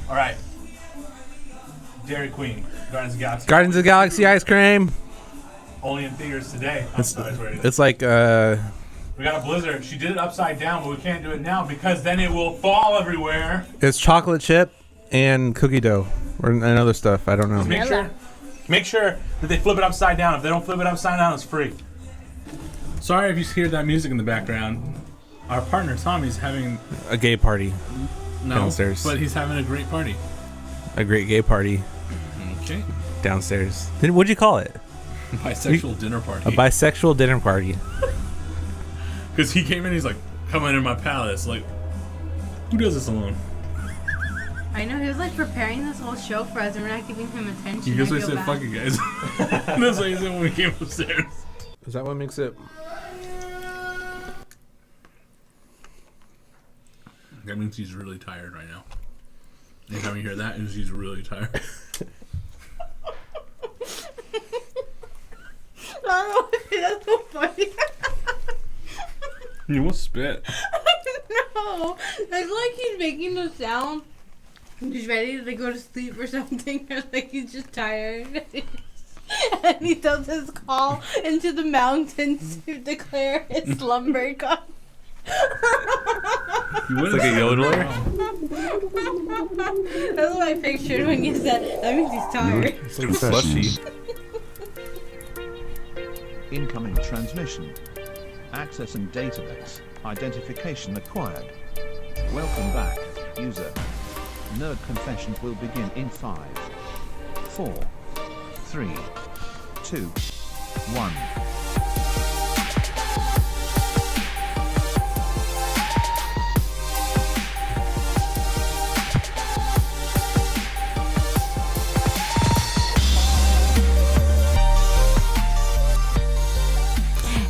All right. Dairy Queen, Guardians of the Galaxy. Guardians of the Galaxy ice cream. Only in theaters today. It's like we got a blizzard. She did it upside down, but we can't do it now because then it will fall everywhere. it's chocolate chip and cookie dough and other stuff. I don't know. Make sure that they flip it upside down. If they don't flip it upside down, it's free. Sorry if you hear that music in the background. Our partner Tommy's having A gay party downstairs. But he's having a great party. A great gay party Okay. downstairs. What'd you call it? Bisexual dinner party. A bisexual dinner party. Because he came in, he's like, come into my palace. Like, who does this alone? I know, he was like preparing this whole show for us and we're not giving him attention. Because I said, fuck you guys. That's what he said when we came upstairs. Is that what makes it? That means he's really tired right now. Anytime you hear that, it means he's really tired. Oh, that's so funny. You will spit. No, it's like he's making a sound. He's ready to go to sleep or something, or like he's just tired. And he does his call into the mountains to declare his slumber gone. It's like a yodeler. That's what I pictured when you said that means he's tired. It's like slushy. Incoming transmission. Access and database. Identification acquired. Welcome back, user. Nerd Confessions will begin in 5, 4, 3, 2, 1.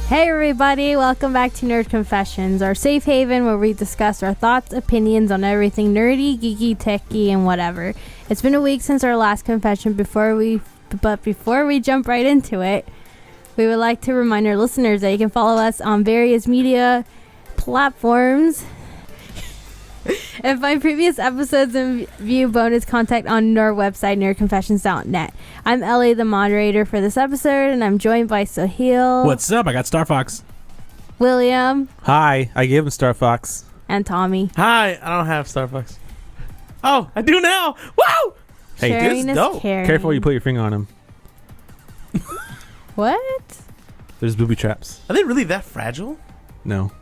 Hey everybody, welcome back to Nerd Confessions, our safe haven where we discuss our thoughts, opinions on everything nerdy, geeky, techie, and whatever. It's been a week since our last confession, but before we jump right into it, we would like to remind our listeners that you can follow us on various media platforms and find previous episodes and view bonus content on our website, nerdconfessions.net. I'm Ellie, the moderator for this episode, and I'm joined by Sahil. What's up? I got Star Fox. William. Hi, I gave him Star Fox. And Tommy. Hi, I don't have Star Fox. Oh, I do now. Wow! Hey, Sharing this is dope. caring. Careful you put your finger on him. What? There's booby traps. Are they really that fragile? No.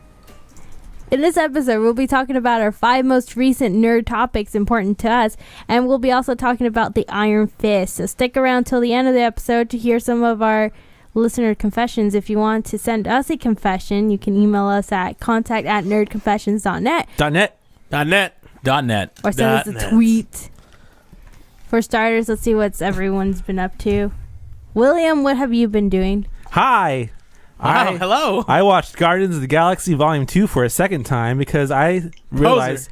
In this episode, we'll be talking about our 5 most recent nerd topics important to us, and we'll be also talking about the Iron Fist. So stick around till the end of the episode to hear some of our listener confessions. If you want to send us a confession, you can email us at contact@nerdconfessions.net. .net. Or send us a tweet. For starters, let's see what everyone's been up to. William, what have you been doing? Hi. Hello. I watched Guardians of the Galaxy Volume 2 for a second time because I realized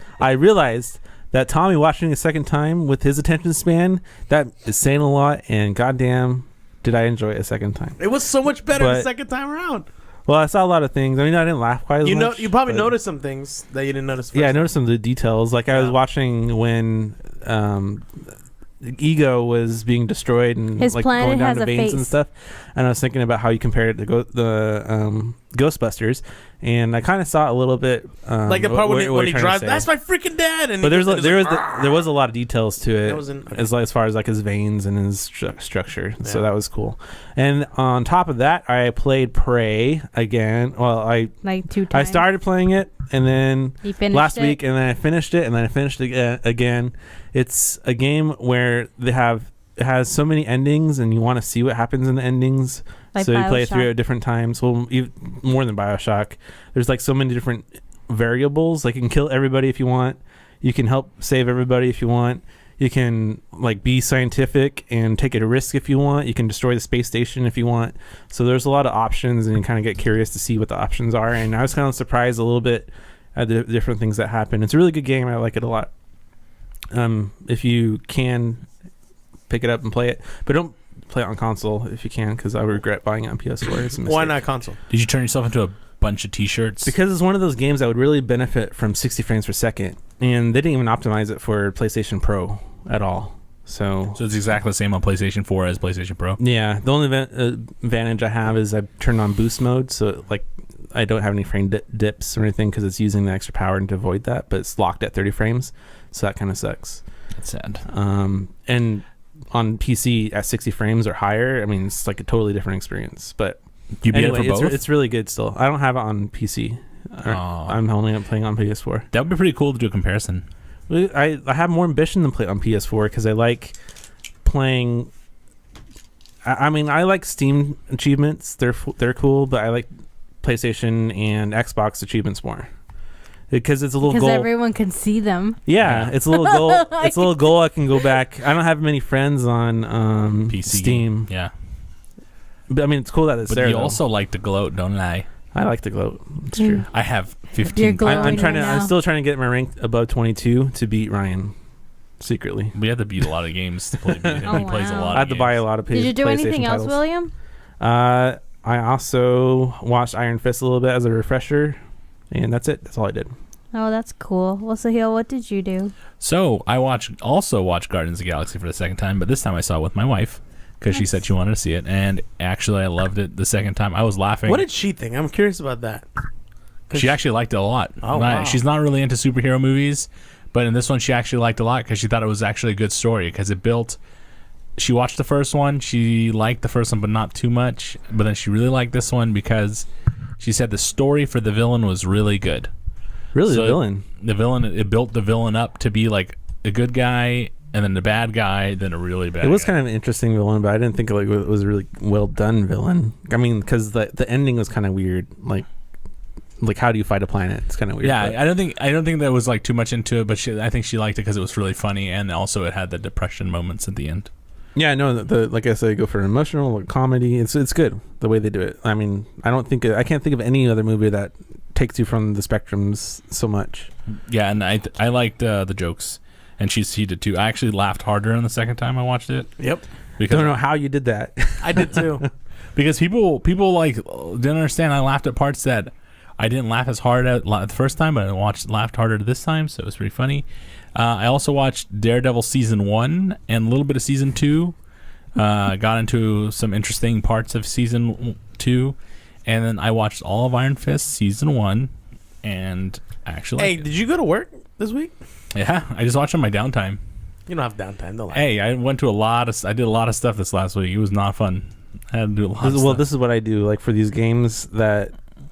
that Tommy watching a second time with his attention span, that is saying a lot, and goddamn did I enjoy it a second time. It was so much better the second time around. Well, I saw a lot of things. I mean, I didn't laugh quite as much. You probably noticed some things that you didn't notice first. Yeah, I noticed some of the details. Like I was watching when Ego was being destroyed and His like planet going down has to a veins face. and stuff, and I was thinking about how you compared it to the Ghostbusters, and I kind of saw it a little bit like the part when he drives. That's my freaking dad. And but there was a lot of details to it, as far as like his veins and his structure. Yeah. So that was cool. And on top of that, I played Prey again. Well, like 2 times. I started playing it, and then last week, and then I finished it, and then I finished it again. It's a game where it has so many endings, and you want to see what happens in the endings. Like so you play it BioShock. through at different times. Well, more than BioShock. There's like so many different variables. Like you can kill everybody if you want. You can help save everybody if you want. You can like be scientific and take a risk if you want. You can destroy the space station if you want. So there's a lot of options, and you kind of get curious to see what the options are. And I was kind of surprised a little bit at the different things that happen. It's a really good game. I like it a lot. If you can pick it up and play it, but don't play it on console if you can, because I regret buying it on PS4. Why not console? Did you turn yourself into a bunch of T-shirts. Because it's one of those games that would really benefit from 60 frames per second, and they didn't even optimize it for PlayStation Pro at all. So it's exactly the same on PlayStation 4 as PlayStation Pro. Yeah, the only advantage I have is I've turned on boost mode, so like I don't have any frame dips or anything because it's using the extra power to avoid that, but it's locked at 30 frames, so that kind of sucks. That's sad. And on PC at 60 frames or higher, I mean, it's like a totally different experience. But you beat anyway, it for both? It's really good still. I don't have it on PC. I'm only playing on PS4. That would be pretty cool to do a comparison. I have more ambition than play on PS4 because I like playing. I mean, I like Steam achievements. They're cool, but I like PlayStation and Xbox achievements more. Because it's a little goal. Because everyone can see them. Yeah, it's a little goal. It's a little goal. I can go back. I don't have many friends on PC Steam. Yeah, but I mean, it's cool that it's there. But you also like to gloat, don't I? I like to gloat. It's true. I have 15. I'm still trying to get my rank above 22 to beat Ryan. Secretly, we have to beat a lot of games to play. He plays a lot. I had to buy a lot of. Did you do anything else, William? I also watched Iron Fist a little bit as a refresher. And that's it. That's all I did. Oh, that's cool. Well, Sahil, what did you do? So I also watched Guardians of the Galaxy for the second time, but this time I saw it with my wife because she said she wanted to see it, and actually I loved it the second time. I was laughing. What did she think? I'm curious about that. She actually liked it a lot. Oh, wow. She's not really into superhero movies, but in this one she actually liked it a lot because she thought it was actually a good story because it built. She watched the first one. She liked the first one, but not too much. But then she really liked this one because she said the story for the villain was really good. Really, so the villain? It built the villain up to be like a good guy, and then the bad guy, then a really bad guy. It was kind of an interesting villain, but I didn't think it was a really well done villain. I mean, because the ending was kind of weird. Like how do you fight a planet? It's kind of weird. Yeah, I don't think that was like too much into it, but I think she liked it because it was really funny, and also it had the depression moments at the end. Yeah, I know that like I said, go for an emotional comedy. It's good the way they do it. I mean, I can't think of any other movie that takes you from the spectrums so much. Yeah, and I liked the jokes, and she did too. I actually laughed harder on the second time I watched it. Yep. Because don't know how you did that. I did too. Because people like didn't understand. I laughed at parts that I didn't laugh as hard at the first time, but I laughed harder this time, so it was pretty funny. I also watched Daredevil Season 1 and a little bit of Season 2. Got into some interesting parts of Season 2. And then I watched all of Iron Fist Season 1. And actually... Hey, did you go to work this week? Yeah, I just watched on my downtime. You don't have downtime, though. Hey, I did a lot of stuff this last week. It was not fun. I had to do a lot of stuff. Well, this is what I do. Like for these games that...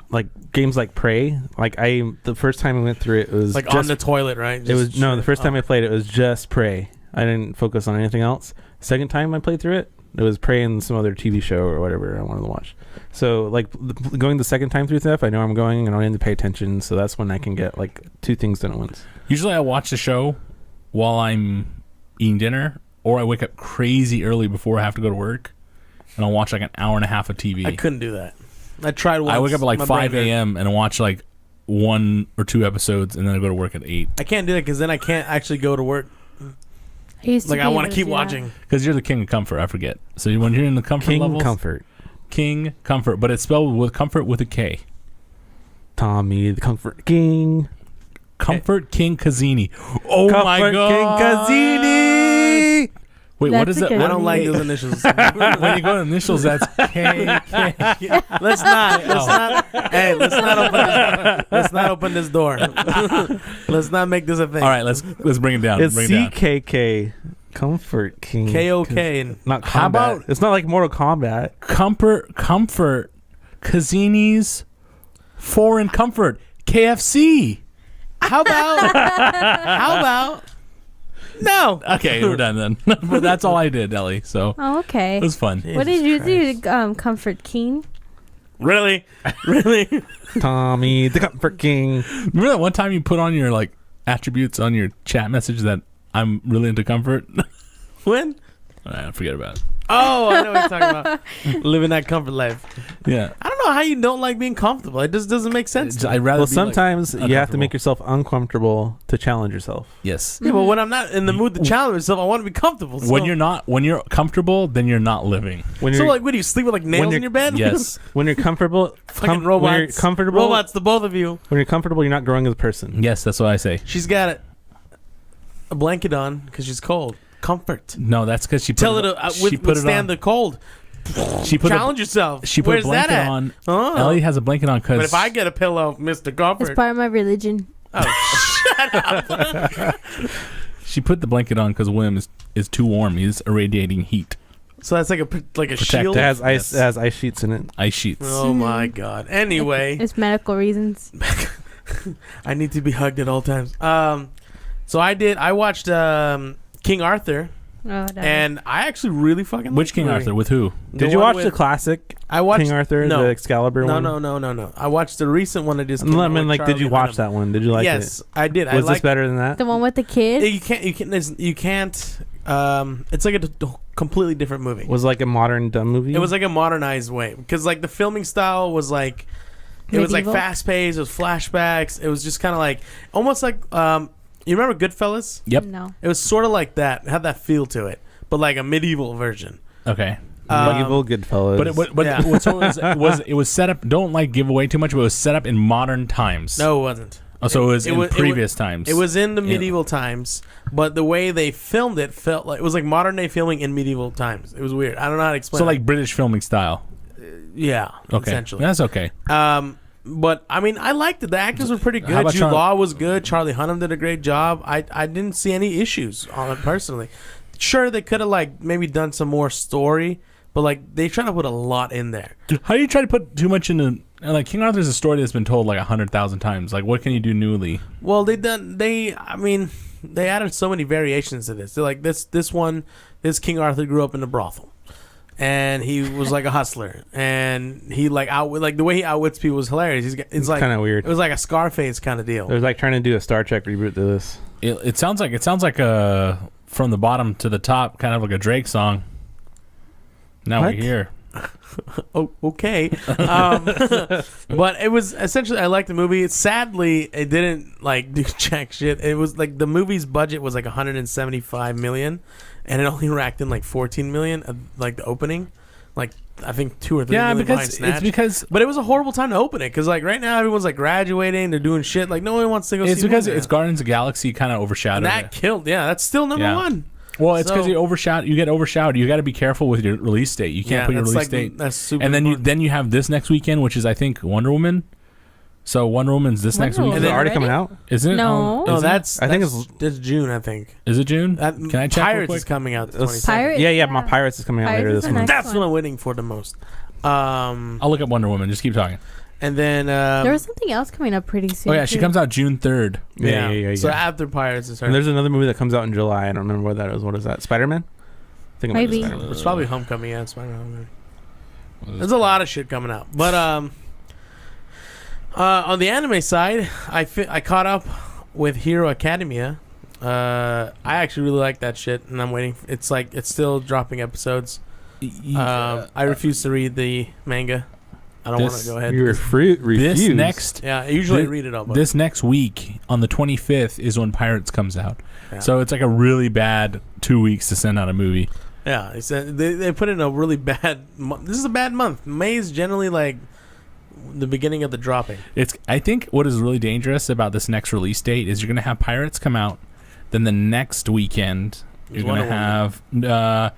Like games like Prey, like the first time I went through it was like just, on the toilet, right? The first time I played it was just Prey. I didn't focus on anything else. Second time I played through it, it was Prey and some other TV show or whatever I wanted to watch. So like going the second time through stuff, I know I'm going and I don't need to pay attention. So that's when I can get like two things done at once. Usually I watch the show while I'm eating dinner, or I wake up crazy early before I have to go to work, and I'll watch like an hour and a half of TV. I couldn't do that. I tried once. I wake up at like 5 a.m. and watch like 1 or 2 episodes, and then I go to work at 8. I can't do that because then I can't actually go to work. I want to keep watching. Because you're the king of comfort, I forget. So when you're in the comfort levels... King Comfort, but it's spelled with comfort with a K. Tommy the Comfort King. Comfort King Kazini. Oh Comfort my God. King Kazini. Wait, what is it? I don't like those initials. When you go to initials, that's K. Let's not. Hey, let's not open this door. Let's not make this a thing. All right, let's bring it down. It's CKK. Comfort King. KOK. Not combat. How about it's not like Mortal Kombat. Comfort Kazini's Foreign Comfort KFC. How about no? Okay, we're done then. But that's all I did, Ellie. So Oh, okay. it was fun. What did you do to Comfort King? Really? Tommy the Comfort King. Remember that one time you put on your like attributes on your chat message that I'm really into comfort? When? Forget about it. Oh, I know what you're talking about. Living that comfort life. Yeah. I don't know how you don't like being comfortable. It just doesn't make sense. To me. I'd rather. Well, be, like, sometimes you have to uncomfortable. make yourself uncomfortable to challenge yourself. Yes. Yeah, but when I'm not in the mood to challenge myself, I want to be comfortable. So. When you're comfortable, then you're not living. When So you're like, what do you sleep with like nails you're- in your bed? Yes. when you're comfortable, Fucking when you're robots. comfortable, Robots, the both of you. when you're comfortable, you're not growing as a person. Yes, that's what I say. She's got a blanket on because she's cold. Comfort. No, that's because she put Tell it, her to she put it withstand on. the cold. She put Challenge yourself. She put Where's a blanket that at? on. Oh. Ellie has a blanket on because. But if I get a pillow, Mr. It's Comfort. part of my religion. She put the blanket on because William is too warm. He's irradiating heat. So that's like a Protect shield. It has Yes. ice sheets in it. Ice sheets. Oh my god. Anyway, It's medical reasons. I need to be hugged at all times. So I watched King Arthur, Oh, whatever. and I actually really fucking Which liked King the movie. Arthur? With who? Did you one watch with- the classic I watched King Arthur, no. the Excalibur No, one? no. I watched the recent one that just came No, I out mean, with like, did you Charlie watch Hunnam. that one? Did you like Yes, it? I did. I Was this liked. better than that? The one with the kid? You can't. It's like a completely different movie. Was it like a modern dumb movie? It was like a modernized way because like the filming style was like it was like Medieval? fast paced. It was flashbacks. It was just kind of like almost like you remember Goodfellas? Yep. No. It was sort of like that. It had that feel to it, but like a medieval version. Okay. Medieval Goodfellas. But Yeah. what's it was set up. Don't like give away too much, but it was set up in modern times. No, it wasn't. Oh, so it was in it previous times. It was in the Yeah. medieval times, but the way they filmed it felt like it was like modern day filming in medieval times. It was weird. I don't know how to explain. So it. like British filming style. yeah, Okay. essentially. That's okay. But I mean, I liked it. The actors were pretty How good. about Jude Law was good. Charlie Hunnam did a great job. I didn't see any issues on it personally. Sure, they could have like maybe done some more story, but like they try to put a lot in there. How do you try to put too much into like King Arthur's a story that's been told like 100,000 times. Like what can you do newly? Well, they added so many variations to this. They're like this King Arthur grew up in a brothel. And he was like a hustler, and he like the way he outwits people was hilarious. It's like kind of weird. It was like a Scarface kind of deal. They're like trying to do a Star Trek reboot to this. It sounds like a from the bottom to the top, kind of like a Drake song. Now What? we're here. Oh, okay. But it was essentially, I liked the movie. Sadly, it didn't like do jack shit. It was like the movie's budget was like 175 million, and it only racked in like 14 million. Like the opening, like I think 2 or 3 Yeah, million behind because Snatch. it's because But it was a horrible time to open it because like right now everyone's like graduating, they're doing shit. Like no one wants to go. it's see because movies it's now. Guardians of the Galaxy kind of And overshadowed that it. killed. Yeah, that's still number Yeah. one. Well, it's because So- you get overshadowed. You got to be careful with your release date. You can't put your that's release like date. that's super. And then important. you have this next weekend, which is I think Wonder Woman. So Wonder Woman's this next Wonder week. Is it Woman. already Already? coming out? Isn't it? No. no, Isn't it? that's I think that's June. I think. Is it June? That, Can I check real Pirates quick? is coming out the Let's- 22nd. Pirates? Yeah, my Pirates is coming out Pirates later is this the month. next That's what I'm waiting for the most. I'll look up Wonder Woman. Just keep talking. And then There was something else coming up pretty soon. Oh yeah, she too. comes out June 3rd. Yeah. So after Pirates is her. And there's another movie that comes out in July. I don't remember what that is. What is that? Spider-Man? I think it might be Maybe. Spider-Man. It's probably Homecoming. Yeah, it's Spider-Man Homecoming. There's a lot of shit coming out. But on the anime side, I caught up with Hero Academia. I actually really like that shit, and I'm waiting. It's still dropping episodes. I refuse to read the manga. I don't want to go ahead. You're This refused. next Yeah, I usually Thi- read it all. But this next week on the 25th is when Pirates comes out. Yeah. So it's like a really bad 2 weeks to send out a movie. yeah, they put in a really bad. This is a bad month. May is generally like the beginning of the dropping. I think what is really dangerous about this next release date is you're going to have Pirates come out, then the next weekend you're going to have the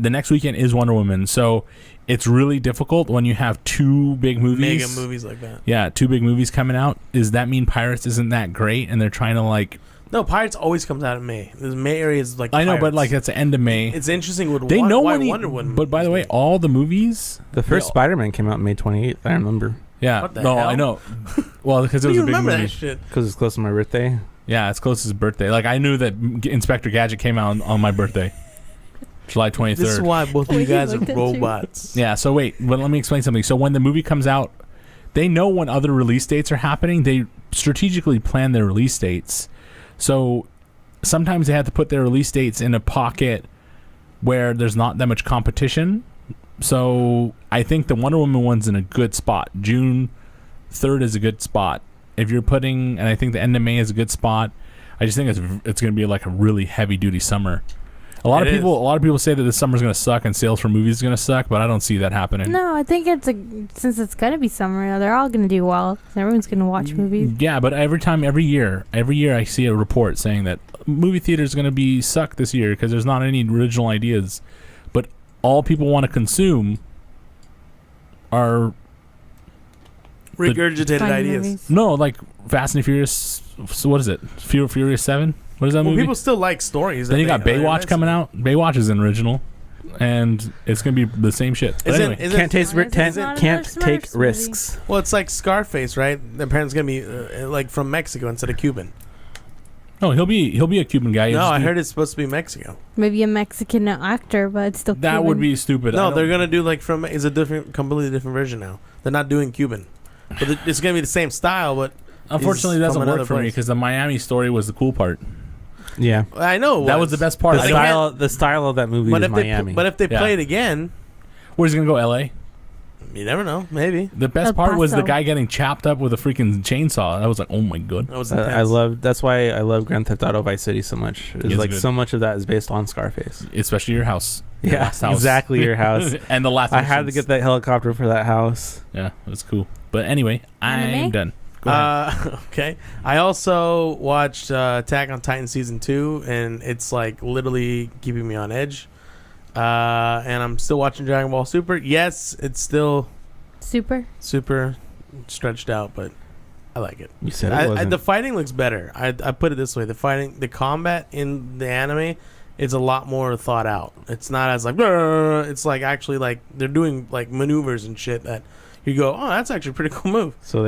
next weekend is Wonder Woman. So it's really difficult when you have 2 big movies. Mega movies like that. Yeah, 2 big movies coming out. Does that mean Pirates isn't that great and they're trying to like No, Pirates always comes out in May. The May area is like I know, but Pirates. like it's the end of May. It's interesting with They know why when Wonder Woman. But by the way, all the movies The first Spider-Man came out May 28th. I remember yeah. What the No, hell? I know. Well, because it How was do a you big remember movie. that shit? because it's close to my birthday. Yeah, it's close to his birthday. Like I knew that Inspector Gadget came out on my birthday, July 23rd. This is why both of you Wait, guys are looked at you. robots. Yeah, so wait, but let me explain something. So when the movie comes out, they know when other release dates are happening. They strategically plan their release dates. So sometimes they have to put their release dates in a pocket where there's not that much competition. So I think the Wonder Woman one's in a good spot. June 3rd is a good spot. If you're putting, and I think the end of May is a good spot. I just think it's going to be like a really heavy duty summer. A lot of people say that this summer's going to suck and sales for movies is going to suck, but I don't see that happening. No, I think since it's going to be summer, they're all going to do well. Everyone's going to watch movies. Yeah, but every year I see a report saying that movie theaters going to be suck this year because there's not any original ideas. But all people want to consume are regurgitated Funny ideas. movies. no, like Fast and Furious. So what is it? Furious 7? What is that Well, movie? people still like stories. Then you got Baywatch coming out. Baywatch is an original, and it's gonna be the same shit. But Isn't- anyway, isn't- Can't taste Why is it can't not can't another take Smurfs movie? risks. Well, it's like Scarface, right? The parent's gonna be like from Mexico instead of Cuban. no, he'll be a Cuban guy. No, He'll I just heard it's supposed to be Mexico. Maybe a Mexican actor, but it's still that would be stupid. I No, don't- they're gonna do like from. It's a completely different version now. They're not doing Cuban, but it's gonna be the same style. But Unfortunately, it from doesn't another work for me place. because the Miami story was the cool part. Yeah. I know That was the best part. The I don't- style of that movie But is if they Miami. but if they Yeah. play it again, Where's he gonna go? L.A. you never know. Maybe The best El part was the Paso. guy getting chopped up with a freaking chainsaw. That was like, oh my god. that was I intense. love. That's why I love Grand Theft Auto Vice City so much. It's It's like good. so much of that is based on Scarface. Especially your house. Your Yeah, last house. exactly. Your house. And the last. I had to missions. get that helicopter for that house. Yeah, that's cool. But anyway, I'm Anime? done. Go ahead. Okay. I also watched Attack on Titan season 2, and it's like literally keeping me on edge. And I'm still watching Dragon Ball Super. Yes, it's still super. super stretched out, but I like it. You said it wasn't. The fighting looks better. I put it this way: the combat in the anime is a lot more thought out. It's not as like "Brr." It's like actually like they're doing like maneuvers and shit that you go, oh, that's actually a pretty cool move. So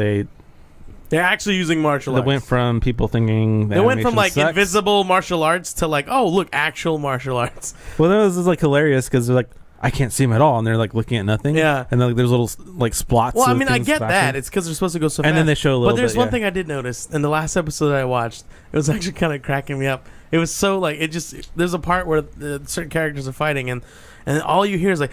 They're actually using martial they arts. went from people thinking the They went from animation like sucks. invisible martial arts to like, oh look, actual martial arts. Well, that was like hilarious because they're like, I can't see him at all, and they're like looking at nothing. Yeah. and then, like there's little like splots. Well, I of mean, I things get flashing. that. It's because they're supposed to go so fast. and then they show a little. But there's bit, one yeah. thing I did notice in the last episode that I watched. It was actually kind of cracking me up. It was so like it just. There's a part where certain characters are fighting and all you hear is like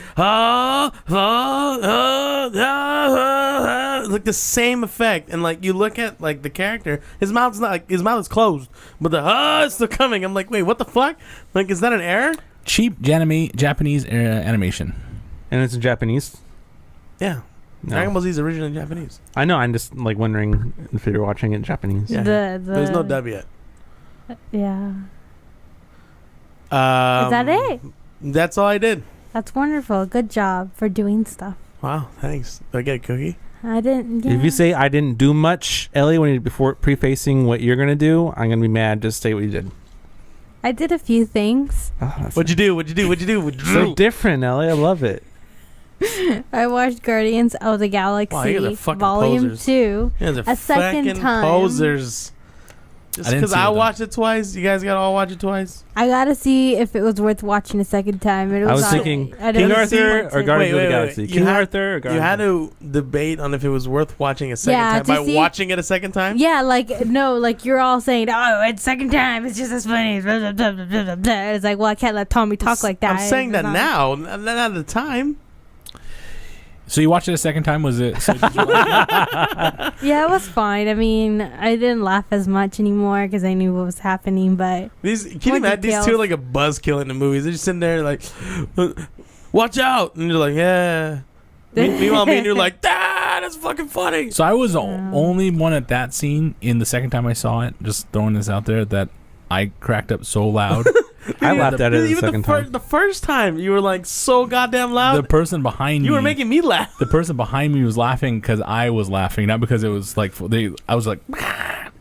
like the same effect. And like you look at like the character, his mouth is closed, but the is still coming. I'm like, wait, what the fuck? Like, is that an error? Cheap Japanese animation. and it's in Japanese. Yeah. No. Dragon Ball Z is originally Japanese. I know. I'm just like wondering if you're watching it in Japanese. Yeah. There's no dub yet. Yeah. Is Is that it? That's all I did. That's wonderful. Good job for doing stuff. Wow, thanks. Do I get a cookie? I didn't. Yeah. If you say I didn't do much, Ellie, when you before prefacing what you're gonna do, I'm gonna be mad. Just say what you did. I did a few things. Oh, that's What'd you do? What'd you do? What'd you do? What'd you so do? different, Ellie. I love it. I watched Guardians of the Galaxy Wow, you guys are fucking Volume posers. 2. You guys are A second fucking time. posers. Just I didn't because see I it, though. watched it twice, you guys gotta all watch it twice. I gotta see if it was worth watching a second time. It was I was not- thinking I King didn't see Arthur it. or Guardians of Wait, the wait, Galaxy. wait. King You had- Arthur or Guardians. You had to debate on if it was worth watching a second Yeah, time to by see- watching it a second time. Yeah, like no, like you're all saying, "Oh, it's second time. It's just as funny." Blah, blah, blah, blah, blah, blah. It's like, well, I can't let Tommy talk like that. I'm saying It's that not- now, not at the time. So you watched it a second time? Was it? So did you like it? Yeah, it was fine. I mean, I didn't laugh as much anymore because I knew what was happening. But Can you More imagine these two details. are like a buzzkill in the movies? They're just sitting there like, watch out, and you're like, yeah. Meanwhile, me and you're like, that's fucking funny. So I was the only one at that scene in the second time I saw it. Just throwing this out there that I cracked up so loud. I laughed at it the Even second time. the first time, you were like so goddamn loud. The person behind me. You were making me laugh. The person behind me was laughing because I was laughing, not because it was like I was like,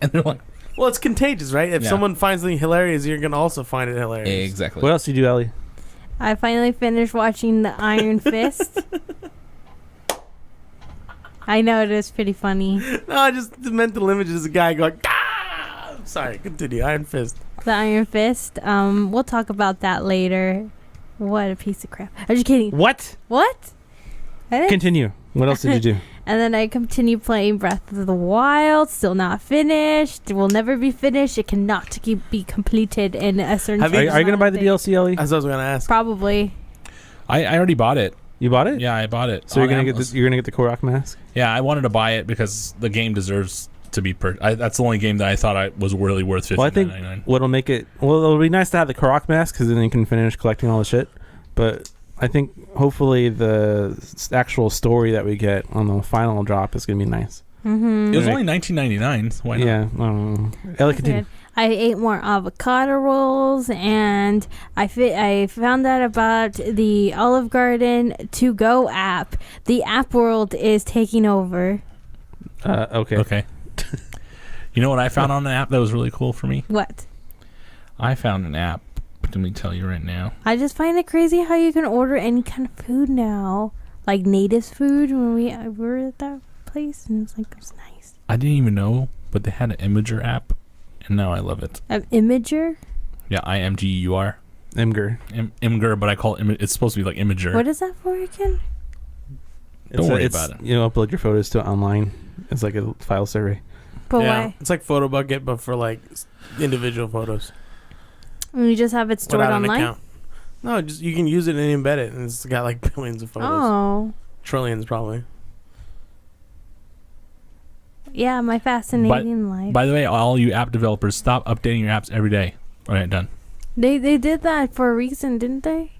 and they're like, Well, it's contagious, right? If Yeah. someone finds something hilarious, you're gonna also find it hilarious. exactly. What else did you do, Ellie? I finally finished watching the Iron Fist. I know it is pretty funny. No, I just the mental image is a guy going. Sorry, continue. Iron Fist. The Iron Fist. We'll talk about that later. What a piece of crap. I'm just kidding. What? What? I didn't Continue. What else did you do? And then I continue playing Breath of the Wild. Still not finished. It will never be finished. It cannot be completed in a certain. Have you- Are you going to buy the DLC, Ellie? That's what I was gonna ask. Probably. I already bought it. You bought it? Yeah, I bought it. So you're on gonna Amazon. get the Korok mask? Yeah, I wanted to buy it because the game deserves to be that's the only game that I thought I was really worth $15.99. Well, I think what'll make it... Well, it'll be nice to have the Korok mask because then you can finish collecting all the shit. But I think hopefully the actual story that we get on the final drop is going to be nice. Mm-hmm. It was only $19.99. Why not? Yeah. Ellie, continue. I ate more avocado rolls, and I found out about the Olive Garden to go app. The app world is taking over. Okay. Okay. You know what I found on an app that was really cool for me? What? I found an app. Let me tell you right now. I just find it crazy how you can order any kind of food now, like natives food. When we were at that place, and it was nice. I didn't even know, but they had an Imager app, and now I love it. Imager? Yeah, IMGUR. Imgur. Imgur, but I call it. It's supposed to be like Imager. What is that for again? Don't worry about it. You know, upload your photos to online. It's like a file survey. But Yeah, why? it's like Photo Bucket, but for like individual photos. And you just have it stored Without an online? account. No, just you can use it and embed it, and it's got like billions of photos. Oh. Trillions, probably. Yeah, my fascinating life. By the way, all you app developers, stop updating your apps every day. All right, done. They did that for a reason, didn't they?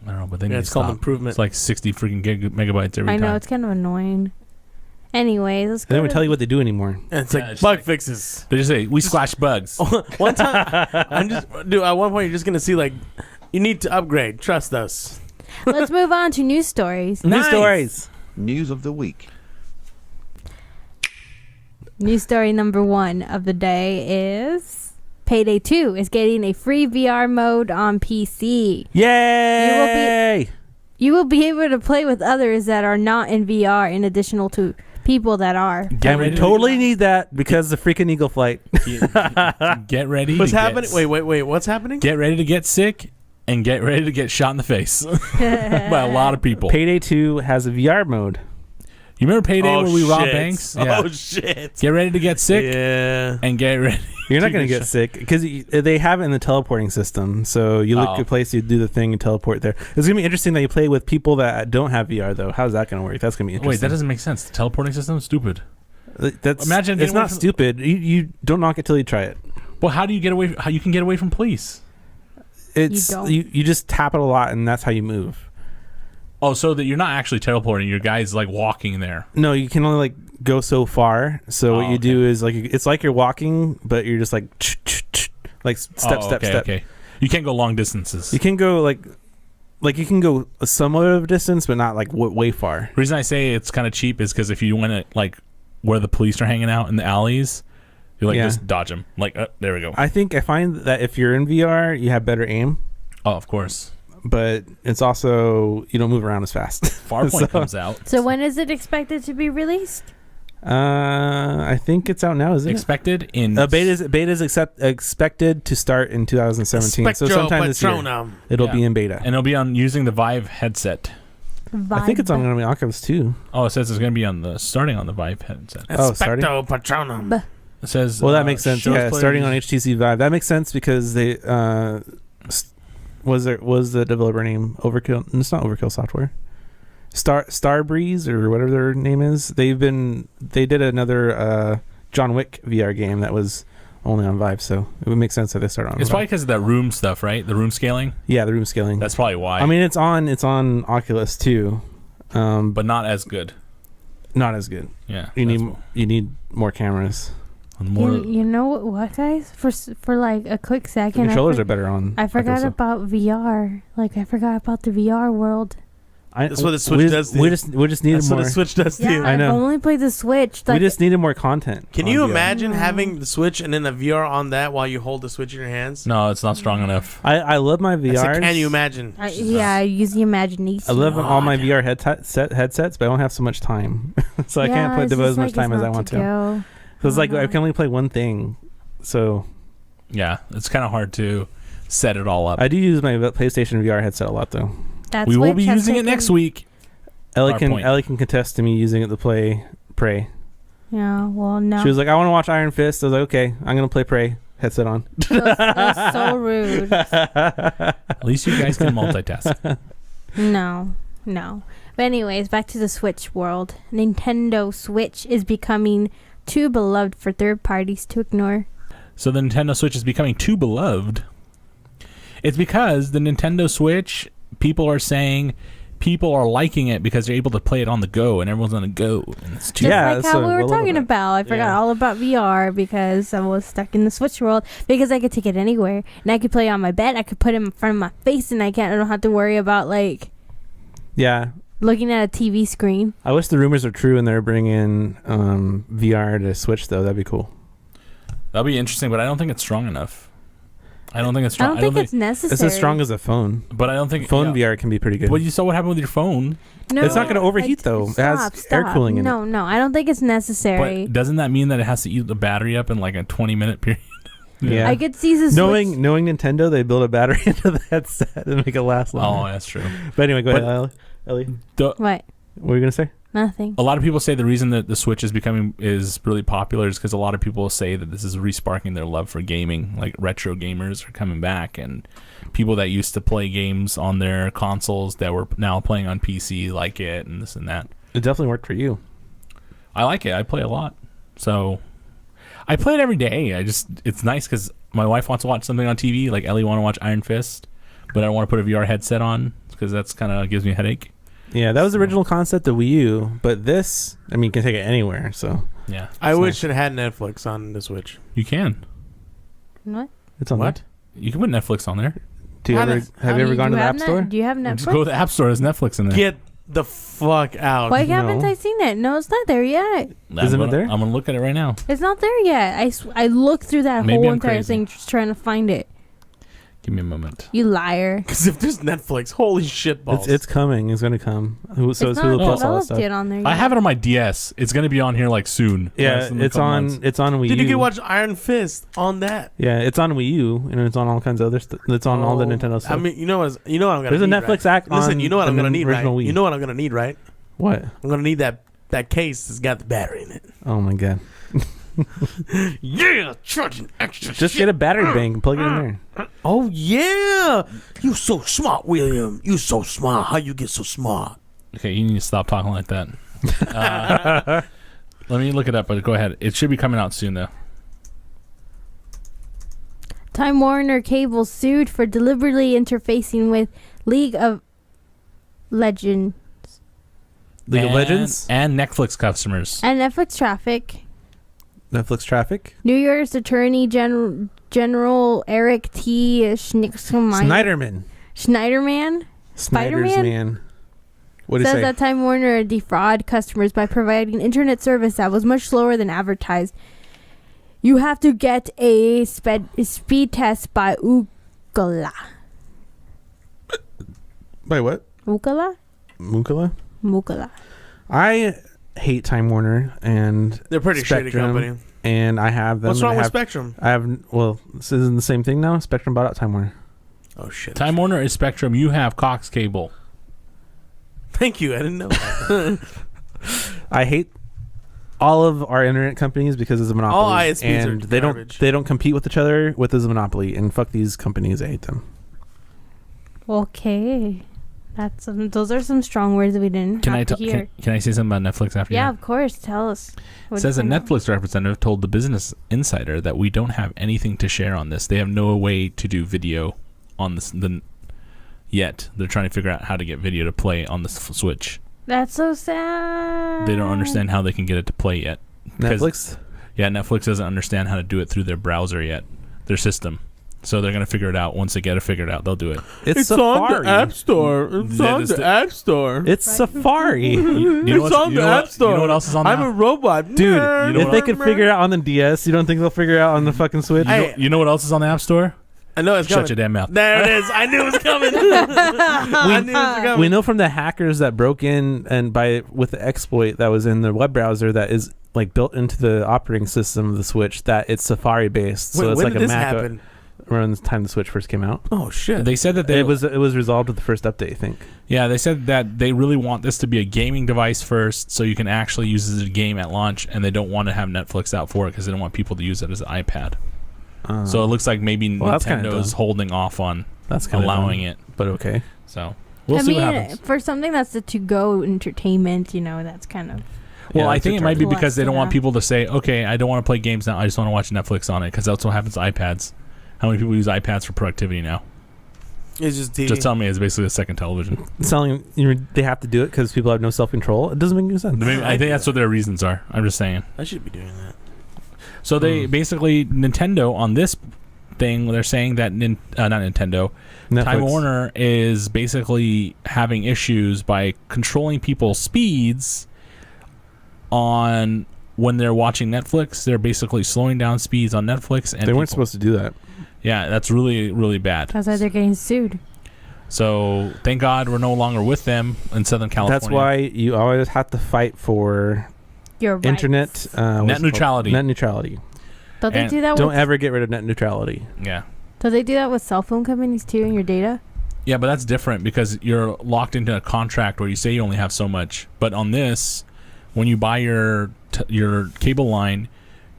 I don't know, but they Yeah, need it's to called stop. improvement. It's like 60 freaking megabytes every I time. know, it's kind of annoying. Anyways, let's They go. don't even tell you what they do anymore. And it's Yeah, like it's bug like- fixes. They just say we squash bugs. One time, at one point, you're just gonna see like, you need to upgrade. Trust us. Let's move on to news stories. News stories. News of the week. News story number 1 of the day is Payday 2 is getting a free VR mode on PC. Yay! You will be able to play with others that are not in VR in addition to people that are. And we totally need that because the freaking Eagle flight. Get ready. What's to happening? Get, Wait. What's happening? Get ready to get sick and get ready to get shot in the face by a lot of people. Payday 2 has a VR mode. You remember Payday Oh, where we robbed shit. banks? Yeah. Oh shit! Get ready to get sick Yeah. and get ready. You're not going to get sick because they have it in the teleporting system. So you look Oh. at a place, you do the thing, and teleport there. It's going to be interesting that you play with people that don't have VR, though. How's that going to work? That's going to be interesting. Wait, that doesn't make sense. The teleporting system is stupid. That's, Imagine it's getting away not from- stupid. You don't knock it till you try it. Well, how do you get away? How you can get away from police? It's don't. you just tap it a lot, and that's how you move. Oh, so that you're not actually teleporting. Your guy's like walking there. No, you can only like go so far. So what Oh, you okay. do is like it's like you're walking, but you're just like step. Okay. You can't go long distances. You can go like you can go a somewhat of a distance, but not like way far. The reason I say it's kind of cheap is because if you went at like where the police are hanging out in the alleys, you like Yeah. just dodge them. Like, there we go. I find that if you're in VR, you have better aim, Oh, of course. but it's also you don't move around as fast. Farpoint So- comes out. So when is it expected to be released? I think it's out now, isn't Expected in it? Beta's expected to start in 2017, so sometime this year Patronum. it'll Yeah. be in beta. and it'll be on using the Vive headset. I think it's on going to be Oculus too. Oh, it says it's going to be on the starting on the Vive headset. Oh, starting? Expecto Patronum. It says Well, that makes sense. shows Yeah, players- starting on HTC Vive. That makes sense because they was the developer name Overkill? It's not Overkill Software. Starbreeze or whatever their name is. They did another John Wick VR game that was only on Vive, so it would make sense that they start on. It's Vive. probably because of that room stuff, right? The room scaling. Yeah, the room scaling. That's probably why. I mean, it's on Oculus too, but not as good. not as good. Yeah. You that's need more cameras. more. You know what, guys? For like a quick The second, controllers are better on. I forgot Oculus. about VR. Like I forgot about the VR world. That's what the Switch does to We you. just needed That's more. what the Switch does to Yeah, you. I know. I've only played the Switch. We Like, just needed more content. Can on you VR. imagine having the Switch and then the VR on that while you hold the Switch in your hands? No, it's not strong enough. I love my I VR. said, can you imagine? yeah, use the imagination. I love all my God. VR headsets, but I don't have so much time, so I can't it's devote as just much like time it's as I not want to. go. So it's like I Uh-huh. can only play one thing. So Yeah, it's kind of hard to set it all up. I do use my PlayStation VR headset a lot, though. That's we will Switch be has using it taken- next week. Ellie our can point. Ellie can contest to me using it to play Prey. Yeah, well, no. She was like, I want to watch Iron Fist. I was like, okay, I'm gonna play Prey. Headset on. That was so rude. At least you guys can multitask. No. But anyways, back to the Switch world. Nintendo Switch is becoming too beloved for third parties to ignore. So the Nintendo Switch is becoming too beloved. It's because the Nintendo Switch, people are saying people are liking it because they're able to play it on the go, and everyone's on the go. And it's too Just Yeah, like so how we were well talking over that. about. I forgot Yeah. all about VR because I was stuck in the Switch world because I could take it anywhere. And I could play it on my bed. I could put it in front of my face and I don't have to worry about like Yeah. looking at a TV screen. I wish the rumors are true and they're bringing VR to Switch though. That'd be cool. That'll be interesting, but I don't think it's strong enough. I don't think it's I strong. don't think it's necessary. It's as strong as a phone. But I don't think Phone VR can be pretty good. Well, you saw what happened with your phone. No, It's not gonna overheat, though. It has air cooling in it. No, I don't think it's necessary. But doesn't that mean that it has to eat the battery up in like a 20-minute period? Yeah. I could see the knowing Nintendo, they build a battery into the headset and make it last Oh, longer. that's true. But anyway, go But- ahead, Ellie. What? What were you gonna say? Nothing. A lot of people say the reason that the Switch is really popular is because a lot of people say that this is resparking their love for gaming. Like retro gamers are coming back, and people that used to play games on their consoles that were now playing on PC like it, and this and that. It definitely worked for you. I like it. I play a lot, so I play it every day. It's nice because my wife wants to watch something on TV. Like Ellie want to watch Iron Fist, but I don't want to put a VR headset on because that's kind of gives me a headache. Yeah, that was the original concept of Wii U, but this, I mean, you can take it anywhere. So Yeah, I it's wish nice. it had Netflix on the Switch. You can. What? it's on What? You can put Netflix on there. Do you How ever does- have you ever gone to the App Store? Do you have Just Netflix? go to the App Store. There's Netflix in there. Get the fuck out. Why haven't No. I seen it? No, it's not there yet. Isn't it there? I'm gonna look at it right now. It's not there yet. I looked through that Maybe whole I'm entire crazy. thing just trying to find it. Give me a moment. You liar. Because if there's Netflix, holy shit balls. It's coming. It's gonna come. So it's it's Hulu not Plus all that developed stuff. yet on there yet. I have it on my DS. It's gonna be on here like soon. Yeah, in a it's couple on. months. It's on Wii Dude, U. you can watch Iron Fist on that. Yeah, it's on Wii U and it's on all kinds of other stuff. It's on all the Nintendo stuff. I mean, you know what I'm gonna There's a need, Netflix right? act on. Listen, you know what I'm the gonna need, right? original Wii. You know what I'm gonna need, right? What? I'm gonna need that case that's got the battery in it. Oh my god! Yeah, charging extra. Just get a battery bank and plug it in there. Oh yeah, you so smart, William. You so smart. How you get so smart? Okay, you need to stop talking like that. Let me look it up, but go ahead. It should be coming out soon, though. Time Warner Cable sued for deliberately interfacing with League of Legends League of Legends, and Netflix customers. and Netflix traffic. Netflix traffic, New York's Attorney General Eric T. Snyderman, Schneiderman Snyder's Spider-Man? man. What did he says say? that Time Warner defrauded customers by providing internet service that was much slower than advertised. You have to get a speed test by Ookla. By what? Ookla? Mukala. Mookala. I hate Time Warner and They're pretty shitty Spectrum, company. and I have them. What's and wrong I with have, Spectrum? I have. Well, this isn't the same thing now. Spectrum bought out Time Warner. Oh shit. Time Warner is Spectrum. You have Cox Cable. Thank you. I didn't know that. I hate all of our internet companies because it's a monopoly. All ISPs and are they garbage. don't compete with each other with as a monopoly. And fuck these companies. I hate them. Okay. That's those are some strong words we didn't Can have I to t- hear. can I say something about Netflix after? Yeah, you? of course. Tell us. It says a Netflix representative told the Business Insider that we don't have anything to share on this. They have no way to do video on this yet. They're trying to figure out how to get video to play on the Switch. That's so sad. They don't understand how they can get it to play yet. 'Cause- Netflix. Yeah, Netflix doesn't understand how to do it through their browser yet, their system. So they're going to figure it out. Once they get it figured out, they'll do it. It's Safari. Store. It's That is the- App Store. It's Safari. You know what's- you know what- You know what else is on I'm the a robot. Dude, You know if what they I- could figure it out on the DS, you don't think they'll figure it out on the fucking Switch? You know what else is on the App Store? I know it's Shut coming. your damn mouth. There it is. I knew it was coming. I knew it was coming. We know from the hackers that broke in and with the exploit that was in the web browser that is like built into the operating system of the Switch that it's Safari based. So When, it's when like did a this Mac. happen? around the time the Switch first came out. Oh shit! They said that It was resolved with the first update, I think. Yeah, they said that they really want this to be a gaming device first, so you can actually use it as a game at launch, and they don't want to have Netflix out for it because they don't want people to use it as an iPad. So it looks like maybe that's kinda Nintendo's dumb. holding off on That's kind of allowing it. but okay. So we'll see what happens. For something that's the to-go entertainment, that's kind of. Well, Yeah, I it's think it might be because they don't want Yeah. people to say, okay, I don't want to play games now. I just want to watch Netflix on it, because that's what happens to iPads. How many people use iPads for productivity now? It's just TV. Just tell me it's basically a second television. They have to do it because people have no self-control. It doesn't make any sense. Maybe, I think that's what their reasons are. I'm just saying. I should be doing that. So they basically, Nintendo on this thing, they're saying that not Nintendo, Netflix. Time Warner is basically having issues by controlling people's speeds on when they're watching Netflix. They're basically slowing down speeds on Netflix, and They weren't people- supposed to do that. Yeah, that's really, really bad. That's why they're getting sued. So thank God we're no longer with them in Southern California. That's why you always have to fight for Your rights. internet what's it called? neutrality. Net neutrality. Don't they and do that Don't with? ever get rid of net neutrality. Yeah. Do they do that with cell phone companies too? And your data? Yeah, but that's different because you're locked into a contract where you say you only have so much. But on this, when you buy your cable line,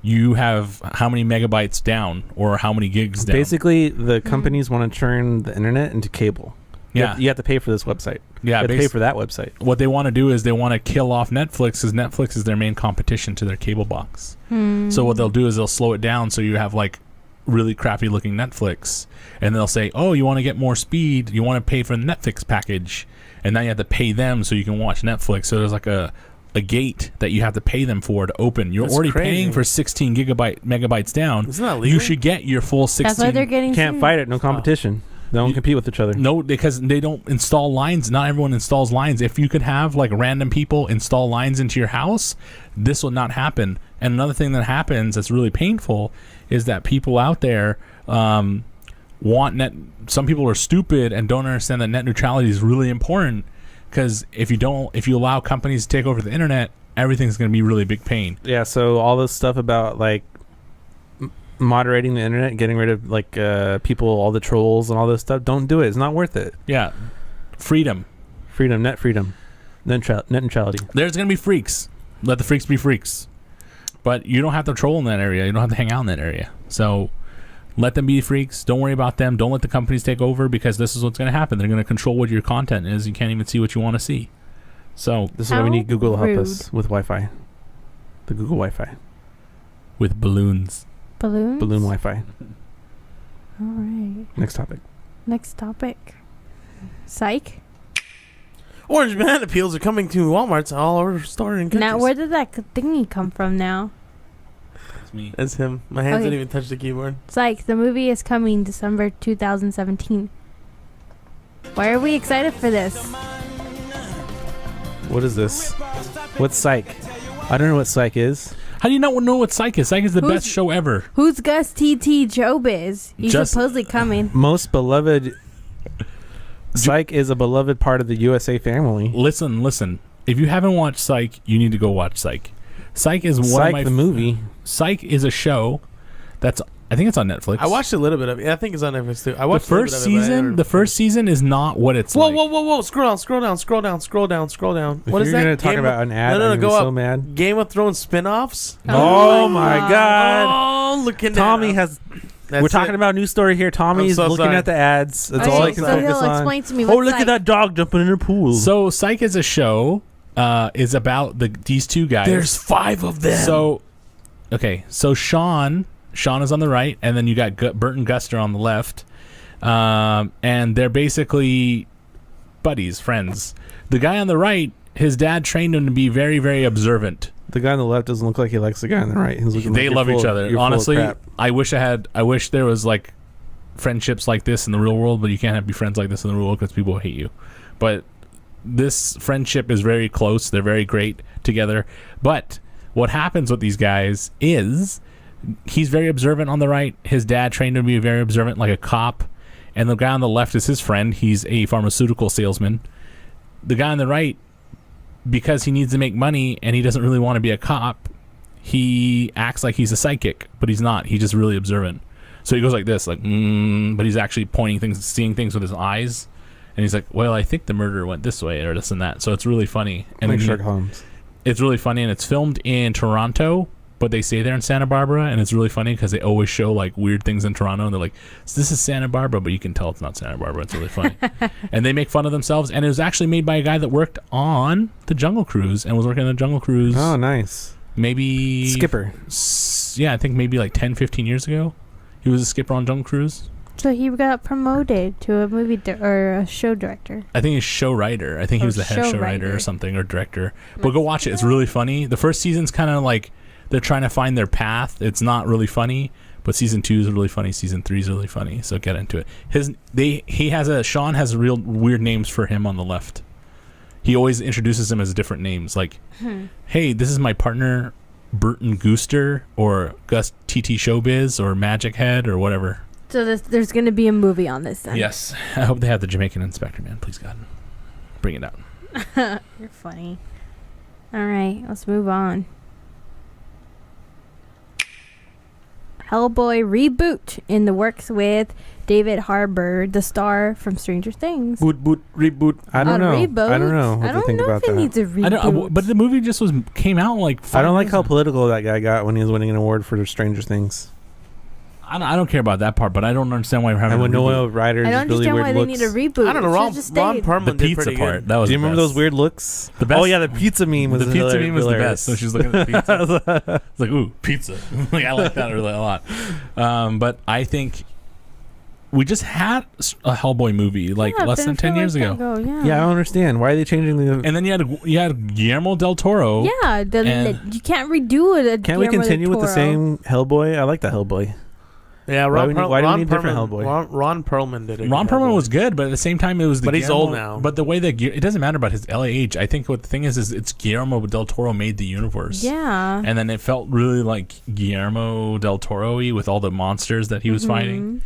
you have how many megabytes down or how many gigs down. Basically, the companies want to turn the internet into cable. Yeah. You have to pay for this website. Yeah, You have to pay for that website. what they want to do is they want to kill off Netflix because Netflix is their main competition to their cable box. So what they'll do is they'll slow it down so you have like really crappy looking Netflix, and they'll say, oh, you want to get more speed, you want to pay for the Netflix package, and now you have to pay them so you can watch Netflix. So there's like a gate that you have to pay them for to open. You're That's already crazy. paying for 16 megabytes down. Isn't that legal? You should get your full 16. That's why they're getting Can't sued. fight it. No competition. They don't compete with each other. No, because they don't install lines. Not everyone installs lines. If you could have like random people install lines into your house, this will not happen. And another thing that happens that's really painful is that people out there want net. Some people are stupid and don't understand that net neutrality is really important. Because if you allow companies to take over the internet, everything's going to be really big pain. Yeah, so all this stuff about like moderating the internet, getting rid of like people, all the trolls and all this stuff, don't do it. It's not worth it. Yeah, freedom. Net neutrality. There's going to be freaks. Let the freaks be freaks. But you don't have to troll in that area. You don't have to hang out in that area. So let them be freaks. Don't worry about them. Don't let the companies take over, because this is what's going to happen. They're going to control what your content is. You can't even see what you want to see. So This is why we need Google to help rude. us with Wi-Fi. The Google Wi-Fi. with balloons. Balloons? Balloon Wi-Fi. All right. Next topic. Next topic. Psych. Orange banana peels are coming to Walmart's all over store in countries. Now, where did that thingy come from now? That's me. That's him. My hands Okay. didn't even touch the keyboard. Psych. The movie is coming December 2017. Why are we excited for this? What is this? What's Psych? I don't know what Psych is. How do you not know what Psych is? Psych is the Who's- best show ever. Who's Gus T.T. Job is? He's Just- supposedly coming. Most beloved. Psych is a beloved part of the USA family. Listen. If you haven't watched Psych, you need to go watch Psych. Psych is one of Psych my the movie. Psych is a show that's, I think it's on Netflix. I watched a little bit of it. Yeah, I think it's on Netflix too. I the watched a little first bit of it, but I season. never- The first season is not what it's Whoa, like. whoa! Scroll down. If What is you're that? gonna talk Game about of, an ad, no, I'm go gonna be up. so mad. Game of Thrones spin-offs. Oh my God! Oh, looking Tommy at has. That's We're talking it. about a news story here. Tommy's I'm so looking sorry. at the ads. That's Okay, all I can so focus he'll on. explain to me Oh, what's look Psych. at that dog jumping in a pool. So Psych is a show. Is about these two guys. There's 5 of them. So, okay. So Sean is on the right, and then you got Bert and Guster on the left, and they're basically buddies, friends. The guy on the right, his dad trained him to be very, very observant. the guy on the left doesn't look like he likes the guy on the right. He's looking They like love you're each full of- other. you're full of Honestly, crap. I wish there was like friendships like this in the real world, but you can't be friends like this in the real world because people hate you. But this friendship is very close. They're very great together. But what happens with these guys is he's very observant on the right. His dad trained him to be very observant, like a cop. And the guy on the left is his friend. He's a pharmaceutical salesman. The guy on the right, because he needs to make money and he doesn't really want to be a cop, he acts like he's a psychic, but he's not. He's just really observant. So he goes like this, like, but he's actually pointing things, seeing things with his eyes. And he's like, well, I think the murderer went this way or this and that. So it's really funny. And Like then Sherlock Holmes. it's really funny, and it's filmed in Toronto, but they stay there in Santa Barbara, and it's really funny because they always show like weird things in Toronto, and they're like, this is Santa Barbara, but you can tell it's not Santa Barbara. It's really funny. And they make fun of themselves, and it was actually made by a guy that worked on the Jungle Cruise and was working on the Jungle Cruise Oh, nice. maybe Skipper. Yeah, I think maybe like 10, 15 years ago. He was a skipper on Jungle Cruise. So he got promoted to a movie or a show director. I think he's show writer. I think he was the head show writer or something, or director. But go watch it. It's really funny. The first season's kind of like they're trying to find their path. It's not really funny, but season 2 is really funny. Season 3 is really funny. So get into it. Sean has real weird names for him on the left. He always introduces him as different names. Like, hey, this is my partner, Burton Gooster, or Gus TT Showbiz, or Magic Head, or whatever. So there's going to be a movie on this then. Yes. I hope they have the Jamaican Inspector, man. Please, God. Bring it out. You're funny. All right, let's move on. Hellboy reboot in the works with David Harbour, the star from Stranger Things. Boot, reboot. I don't know. Reboot? I don't know what I to don't think know about if it that. needs a reboot. But the movie just came out like 5 I don't like years how ago. political that guy got when he was winning an award for Stranger Things. I don't care about that part, but I don't understand why we're having And a when reboot. Noah Ryder's I don't really understand weird why looks. they need a reboot. I don't know. It Ron should've just stayed. Perlman The did pizza pretty part. good. That was Do you the remember best. those weird looks? The best. Oh yeah, the pizza meme was the pizza meme was the hilarious. best. So she's looking at the pizza. It's like, ooh, pizza. Like, I like that really a lot. But I think we just had a Hellboy movie like Yeah, less than didn't 10 feel years like ago. that Yeah, I don't understand. Why are they changing the... And then you had Guillermo del Toro. Yeah, And- you can't redo it. Can't we continue with the same Hellboy? I like that Hellboy. Yeah, Why Ron, do we need- Perl- why do we Ron need different Perlman. Hellboy? Ron Perlman did it. Ron Perlman was good, but at the same time, it was the But he's Guillermo- old now. But the way that it doesn't matter about his age. I think what the thing is it's Guillermo del Toro made the universe. Yeah. And then it felt really like Guillermo del Toro-y with all the monsters that he was fighting.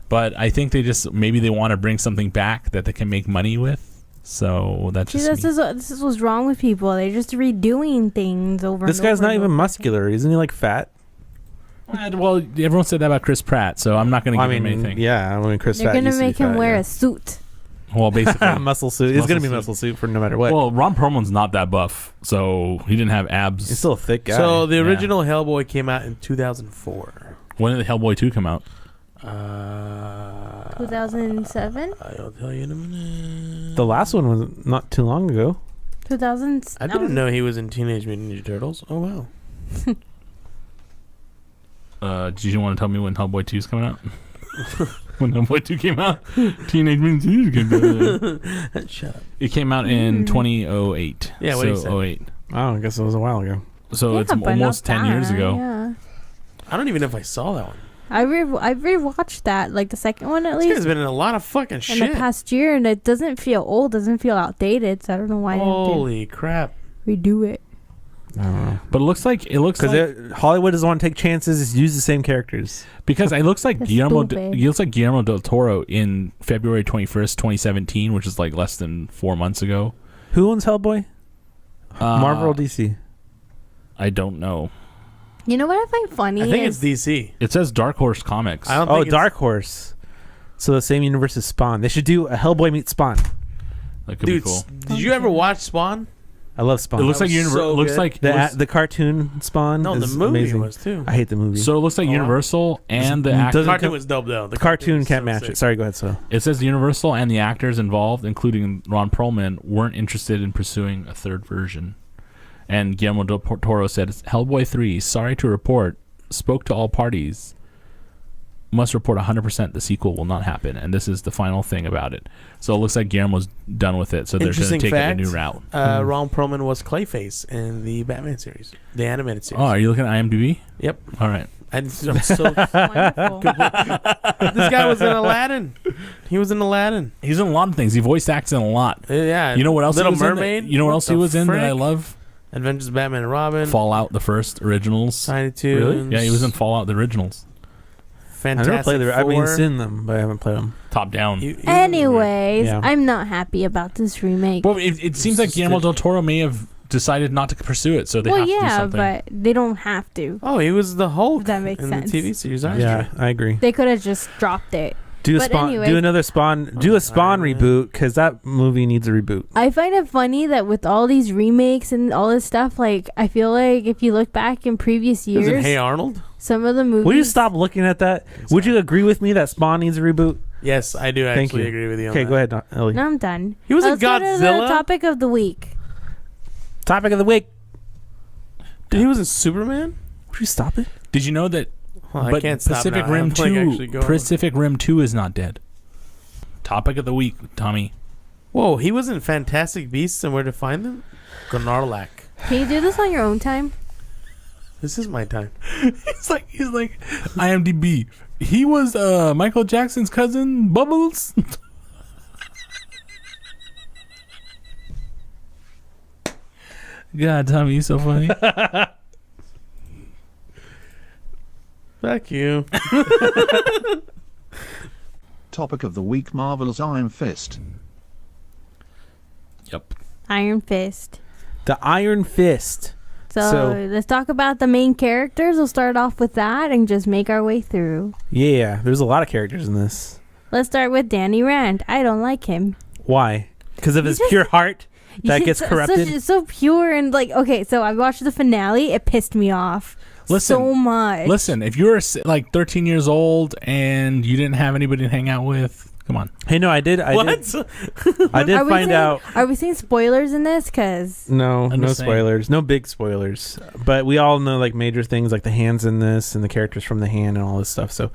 But I think maybe they want to bring something back that they can make money with. So that's See, just this is what's wrong with people. They're just redoing things over. This and guy's over not and even over. muscular. Isn't he like fat? well, everyone said that about Chris Pratt, so I'm not going to give him anything. yeah. I mean, Chris They're Pratt gonna used to be make him fat, wear yeah. a suit. Well, basically. muscle suit. It's gonna be Muscle muscle suit for no matter what. Well, Ron Perlman's not that buff, so he didn't have abs. He's still a thick guy. So the Yeah. original Hellboy came out in 2004. When did Hellboy 2 come out? 2007, I'll tell you in a minute. the last one was not too long ago. 2000. I didn't know he was in Teenage Mutant Ninja Turtles. Oh wow. Did you want to tell me when Hellboy 2 is coming out? When Hellboy 2 came out? Teenage Mutant Ninja Turtles. Shut up. It came out in 2008. Yeah, what so he said. 08. Oh, I guess it was a while ago. So it's but not almost 10 years that, ago. Yeah. I don't even know if I saw that one. I rewatched that, like the second one at This guy's least, been in a lot of fucking in shit. the past year, and it doesn't feel old, doesn't feel outdated. So I don't know why Holy crap. they didn't redo it. I don't know. But it looks like Because Hollywood doesn't want to take chances. Just use the same characters. because it looks like That's Guillermo stupid. it looks like Guillermo del Toro in February 21st, 2017, which is like less than 4 months ago. Who owns Hellboy? Marvel or DC? I don't know. You know what I find funny? I think is it's DC. It says Dark Horse Comics. I don't Oh, think it's- Dark Horse. So the same universe as Spawn. They should do a Hellboy meets Spawn. That could Dude, be cool. did you ever watch Spawn? I love Spawn. It looks like was so looks good. like it looks- the cartoon Spawn. No, the is movie amazing. was too. I hate the movie. so it looks like Oh, wow. Universal and the Doesn't- actors. The cartoon com- was dope though. the cartoon was can't so match sick. it. Sorry, go ahead. So It says Universal and the actors involved, including Ron Perlman, weren't interested in pursuing a third version. And Guillermo del Toro said, Hellboy 3, sorry to report, spoke to all parties. Must report 100% the sequel will not happen. And this is the final thing about it. So it looks like Guillermo's done with it. So they're going to Interesting take fact, it a new route. Ron Perlman was Clayface in the Batman series, the animated series. Oh, are you looking at IMDb? Yep. All right. I'm so. this wonderful. guy was in Aladdin. He was in Aladdin. He's in a lot of things. He voice acts in a lot. Yeah. You know what else Little he was Mermaid. in? You know what else he was in that I frick? love? Adventures of Batman and Robin. Fallout, the first originals. Tiny Toons. Yeah, he was in Fallout, the originals. I Fantastic never played the. I mean, Four. seen them, but I haven't played them. Top down. Anyways, Yeah. I'm not happy about this remake. Well, it seems like Guillermo del Toro may have decided not to pursue it, so they well, have to do yeah, something. but they don't have to. Oh, he was the Hulk If that makes in sense. the TV series. Yeah, I agree. They could have just dropped it. Do a But Spawn. anyway. Do another Spawn. Do a Spawn Iron Man. reboot because that movie needs a reboot. I find it funny that with all these remakes and all this stuff, like I feel like if you look back in previous Was it years, Hey Arnold? some of the movies. Will you stop looking at that? Would you agree with me that Spawn needs a reboot? Yes, I do Thank actually you. agree with you on Okay, that. go ahead, Ellie. No, I'm done. He was in Let's go to the Godzilla? topic of the week. Topic of the week. He was in Superman? Would you stop it? Did you know that? Well, I but can't stop Pacific now. Rim I'm, like, 2. actually going. Pacific Rim 2 is not dead. Topic of the week, Tommy. Whoa, he was in Fantastic Beasts and Where to Find Them? Gonarlak. Can you do this on your own time? This is my time. He's like IMDb. He was Michael Jackson's cousin, Bubbles. God, Tommy, you're so funny. Fuck you. Topic of the week: Marvel's Iron Fist. Yep. Iron Fist. The Iron Fist. So let's talk about the main characters. We'll start off with that and just make our way through. Yeah, there's a lot of characters in this. Let's start with Danny Rand. I don't like him. Why? Because of He's his just- pure heart that He's gets corrupted. It's so pure and like, okay, so I watched the finale. It pissed me off Listen, so much. Listen, if you're like 13 years old and you didn't have anybody to hang out with, come on. Hey, no, I did. I What? did Are we find saying- out. Are we seeing spoilers in this? Because No, I'm no just saying. spoilers. No big spoilers. But we all know like major things like the hands in this and the characters from the hand and all this stuff. So,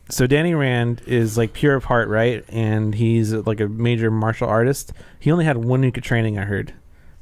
so Danny Rand is like pure of heart, right? And he's like a major martial artist. He only had 1 week of training, I heard,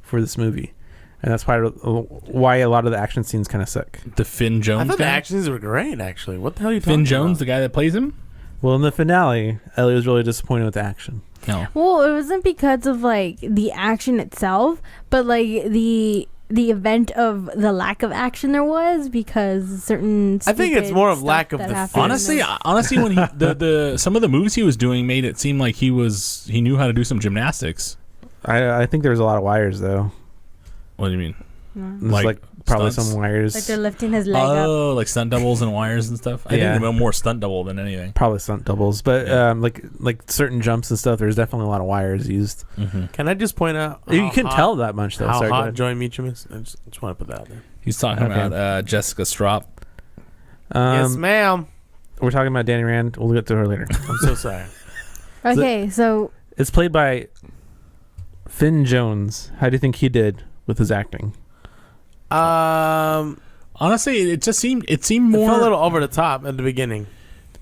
for this movie. And that's why a lot of the action scenes kind of suck. The Finn Jones I thought the guy? actions were great, actually. What the hell are you talking Finn Jones, the about? guy that plays him? Well, in the finale, Ellie was really disappointed with the action. No. well, it wasn't because of like the action itself, but like the event of the lack of action there was because certain. I think it's stupid more of stuff lack of that the happened in Honestly, this. honestly, when he the some of the moves he was doing made it seem like he knew how to do some gymnastics. I think there was a lot of wires though. What do you mean? No. There's Like like probably stunts? some wires. Like they're lifting his leg up. Oh, like stunt doubles and wires and stuff. I Yeah. think more stunt double than anything. Probably stunt doubles, but Yeah. like certain jumps and stuff. There's definitely a lot of wires used. Mm-hmm. Can I just point out You how couldn't hot- tell that much though. how Sorry, go hot ahead. Joy Meacham is? I just want to put that out there. He's talking Okay. about Jessica Strop. Yes, ma'am. We're talking about Danny Rand. We'll get to her later. I'm so sorry. Okay, so It's played by Finn Jones. How do you think he did with his acting? Honestly, it seemed It more felt a little over the top at the beginning.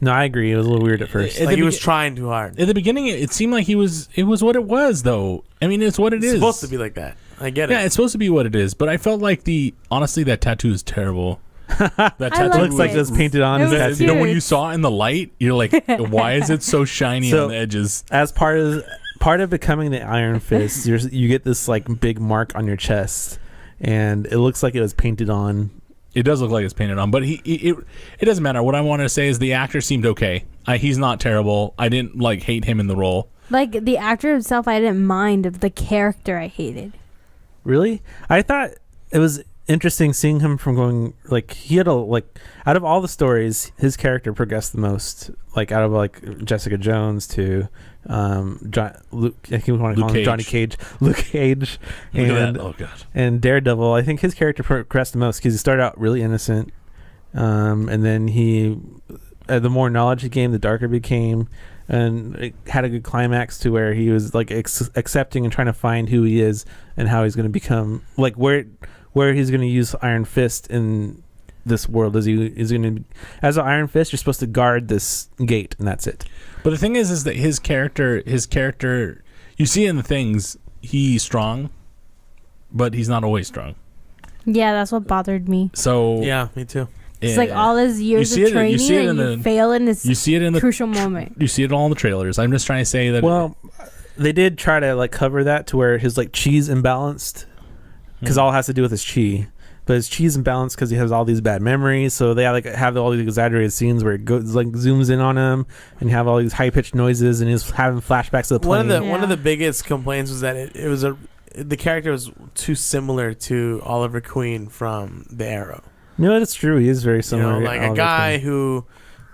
No, I agree. It was a little weird at first. At Like the he was begi- trying too hard. At the beginning, it seemed like it was what it was, though. I mean, it's what it It's is. supposed to be like that. I get it. Yeah, it's supposed to be what it is. But I felt like honestly, that tattoo is terrible. That tattoo liked Looks like it. it was painted on It his was tattoo. You know, when cute. you saw it in the light, you're like, why is it so shiny So- on the edges? As part of becoming the Iron Fist, you get this like big mark on your chest, and it looks like it was painted on. It does look like it's painted on, but it doesn't matter. What I want to say is the actor seemed okay. He's not terrible. I didn't like hate him in the role. like the actor himself, I didn't mind. Of the character, I hated. Really, I thought it was interesting seeing him from going like he had out of all the stories, his character progressed the most. Like out of like Jessica Jones to Luke, I think we want to call him Cage. Johnny Cage, Luke Cage, Look at and that. Oh god. and Daredevil. I think his character progressed the most because he started out really innocent, and then the more knowledge he gained, the darker he became, and it had a good climax to where he was like accepting and trying to find who he is and how he's going to become, like where he's going to use Iron Fist in this world. Is going to, as an Iron Fist, you're supposed to guard this gate, and that's it. But the thing is that his character, you see in the things, he's strong, but he's not always strong. Yeah, that's what bothered me. So Yeah, me too. It's like all his years see of it- you training, see it and in you the- fail in this you see it in the crucial moment. you see it all in the trailers. I'm just trying to say that. Well, they did try to like cover that to where his like chi's imbalanced, because all it has to do with his chi. But his chi's imbalanced because he has all these bad memories. So they have all these exaggerated scenes where it goes like zooms in on him, and you have all these high pitched noises, and he's having flashbacks to the plane. One of the biggest complaints was that it was the character was too similar to Oliver Queen from The Arrow. No, that's true. He is very You similar. know, like to a guy Queen. who,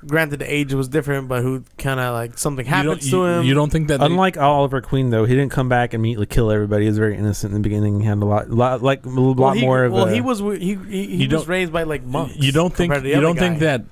granted, the age was different, but who kind of like something happens to him. You don't think that? Unlike Oliver Queen, though, he didn't come back and immediately kill everybody. He was very innocent in the beginning. He had a lot more of. He was raised by like monks. You don't think? compared to the You other don't think guy. that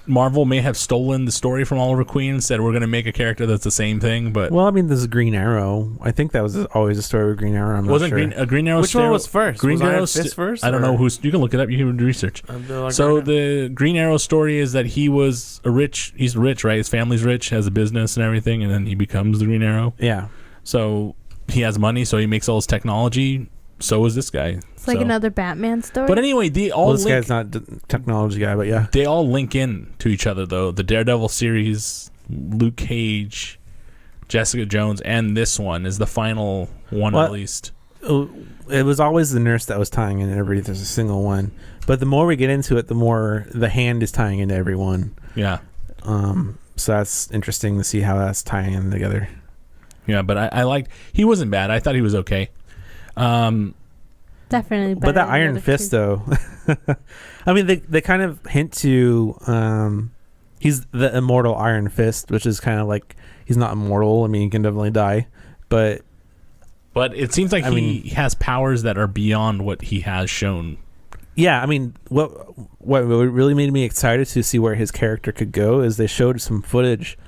Marvel may have stolen the story from Oliver Queen and said we're going to make a character that's the same thing? But Well, I mean, this is Green Arrow. I think that was always a story with Green Arrow. I'm wasn't not sure. Green Arrow? Which one was first? Green was Arrow Iron Fist first? I don't know who's. You can look it up. You can do research. So the Green Arrow story is that he was he's rich, right? His family's rich, has a business and everything, and then he becomes the Green Arrow. Yeah. So he has money, so he makes all his technology. So is this guy. It's like another Batman story. But anyway, they all Well, this guy's not a technology guy, but yeah. They all link in to each other, though. The Daredevil series, Luke Cage, Jessica Jones, and this one is the final one released. It was always the nurse that was tying in every single one. But the more we get into it, the more the hand is tying into everyone. Yeah. So that's interesting to see how that's tying in together. Yeah, but I liked... He wasn't bad. I thought he was okay. Definitely better But that than Iron the Fist, two. though. I mean, they kind of hint to... he's the immortal Iron Fist, which is kind of like... He's not immortal. I mean, he can definitely die. But it seems like he has powers that are beyond what he has shown. yeah, I mean, what really made me excited to see where his character could go is they showed some footage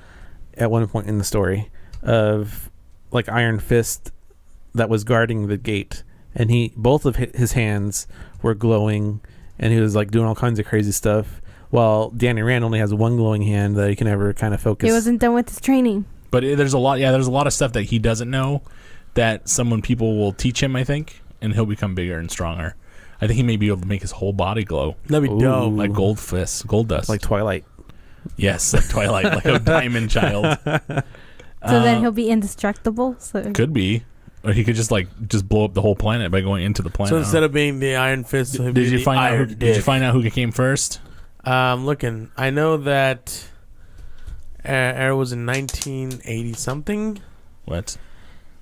at one point in the story of like Iron Fist that was guarding the gate, and both of his hands were glowing, and he was like doing all kinds of crazy stuff, while Danny Rand only has one glowing hand that he can ever kind of focus. He wasn't done with his training. But there's a lot of stuff that he doesn't know that people will teach him, I think, and he'll become bigger and stronger. I think he may be able to make his whole body glow. That'd be dope. Like gold dust. like Twilight. Yes, like Twilight, like a diamond child. So then he'll be indestructible. So Could be. Or he could just blow up the whole planet by going into the planet. So instead of being the Iron Fist, he'll be did you the find Iron out? Did you find out who came first? Looking. I know that Arrow was in 1980 something. What?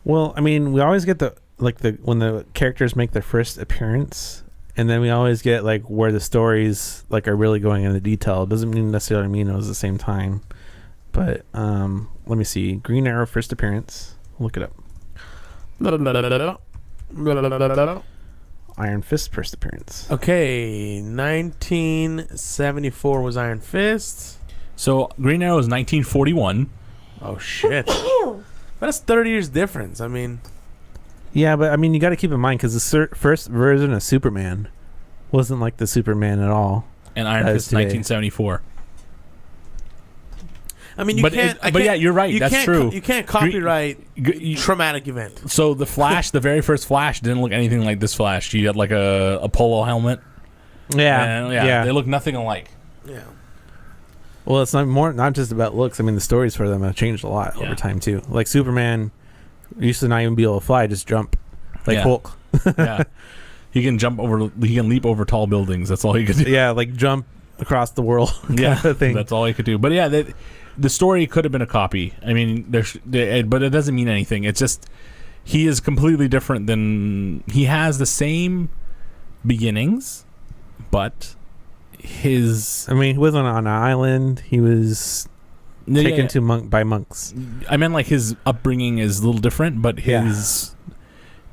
Well, I mean, we always get when the characters make their first appearance, and then we always get like where the stories like are really going into detail. It doesn't necessarily mean it was the same time, but let me see. Green Arrow first appearance. Look it up. Iron Fist first appearance. Okay, 1974 was Iron Fist. So Green Arrow is 1941. Oh shit! That's 30 years difference. I mean, Yeah, but I mean, you got to keep in mind because the first version of Superman wasn't like the Superman at all. And Iron Fist 1974. I mean, you can't. But yeah, you're right. That's true. You can't copyright traumatic event. So the Flash, the very first Flash, didn't look anything like this Flash. He had like a polo helmet. Yeah. They look nothing alike. Yeah. Well, it's not just about looks. I mean, the stories for them have changed a lot over time too. Like Superman used to not even be able to fly, just jump, like Hulk. Yeah, he can leap over tall buildings. That's all he could do. Yeah, like jump across the world. Yeah, thing. that's all he could do. But yeah, the story could have been a copy. I mean, but it doesn't mean anything. It's just he is completely different than he has the same beginnings, but his. I mean, he wasn't on an island. He was taken to by monks. I meant like his upbringing is a little different, but his.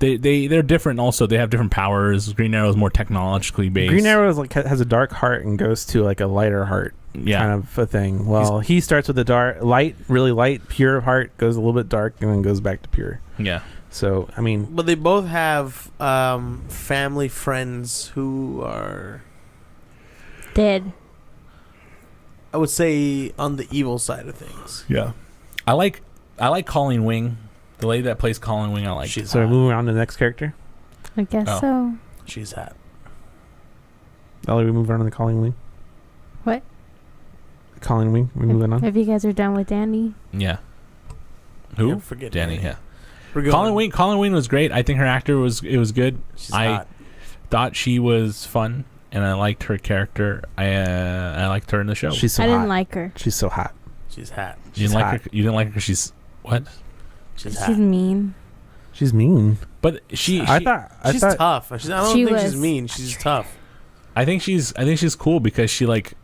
They're different. Also, they have different powers. Green Arrow is more technologically based. Green Arrow is has a dark heart and goes to like a lighter heart, kind of a thing. Well, he starts with a really light, pure heart, goes a little bit dark, and then goes back to pure. Yeah. So I mean, but they both have family friends who are dead. I would say on the evil side of things. Yeah. I like Colleen Wing. The lady that plays Colleen Wing, I like. So moving on to the next character. I guess so. She's hot. Ellie, we move on to the Colleen Wing. What? Colleen Wing. We moving on. If you guys are done with Danny. Yeah. Who? Yeah, forget Danny. Yeah. Colleen Wing was great. I think her actor was good. She's I hot. thought she was fun, and I liked her character. I liked her in the show. She's so I hot. didn't like her. She's so hot. She's hot. You didn't like her because she's what? She's She's hot. mean. She's mean. But She's She's tough. I don't She think she's was. mean. She's tough. I think she's cool because she like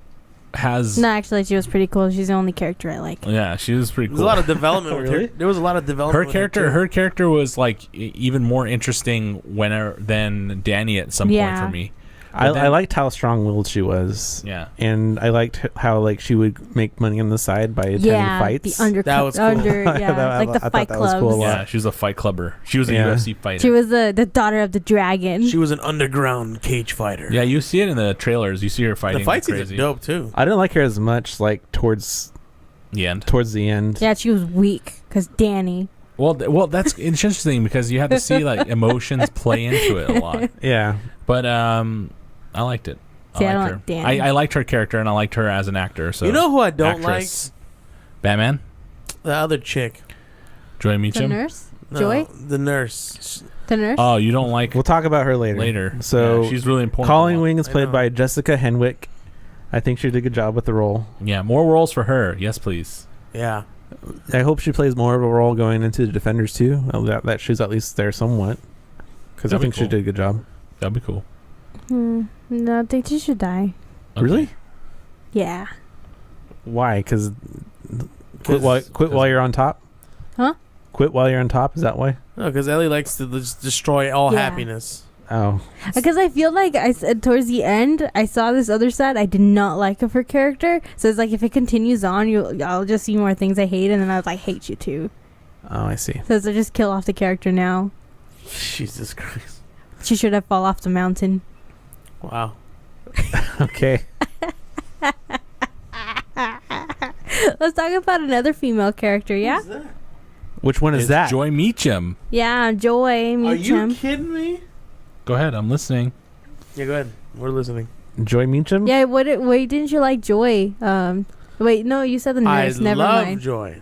has. No, actually, she was pretty cool. She's the only character I like. Yeah, she was pretty cool. There's a lot of development with Really? her. There was a lot of development. Her character was like even more interesting than Danny at some point Yeah. for me. I liked how strong-willed she was. Yeah. And I liked how like she would make money on the side by attending Yeah, fights. the under, That was cool. yeah, like the I thought fight that was clubs. cool a lot. Yeah, she was a fight clubber. She was a Yeah. UFC fighter. She was the daughter of the dragon. She was an underground cage fighter. Yeah, you see it in the trailers. You see her fighting. the fight like scenes crazy. are dope too. I didn't like her as much like towards The end. the end. Yeah, she was weak because Danny. Well, that's interesting because you have to see like emotions play into it a lot. Yeah. But I liked it. See, I don't liked like Danny. I liked her character and I liked her as an actor. So You know who I don't actress. Batman, like? The other chick. Joy The Meacham. nurse? No, Joy? the nurse. The nurse? Oh, you don't like We'll talk about her later. later. So yeah, she's really important. Colleen Wing is I played know. by Jessica Henwick. I think she did a good job with the role. Yeah, more roles for her. Yes, please. Yeah. I hope she plays more of a role going into the Defenders too. That she's at least there somewhat. Because I That'd be think she cool. did a good job. That'd be cool. No, I think she should die. Okay. Really? Yeah. Why? Because quit while you're on top. Huh? Quit while you're on top. Is that why? No, because Ellie likes to just destroy all Yeah. happiness. Oh, Because I feel like I said towards the end, I saw this other side I did not like of her character. So it's like if it continues on, I'll just see more things I hate, and then I was like, hate you too. oh, I see. So I just kill off the character now. Jesus Christ. She should have fall off the mountain. Wow. Okay. Let's talk about another female character, yeah? Which one is It's that? Joy Meacham. Yeah, Joy Meacham. kidding me? Go ahead. I'm listening. Yeah, go ahead. We're listening. Joy Meacham. Yeah, wait, didn't you like Joy? Wait, no, you said the nurse. I Never love mind. Joy.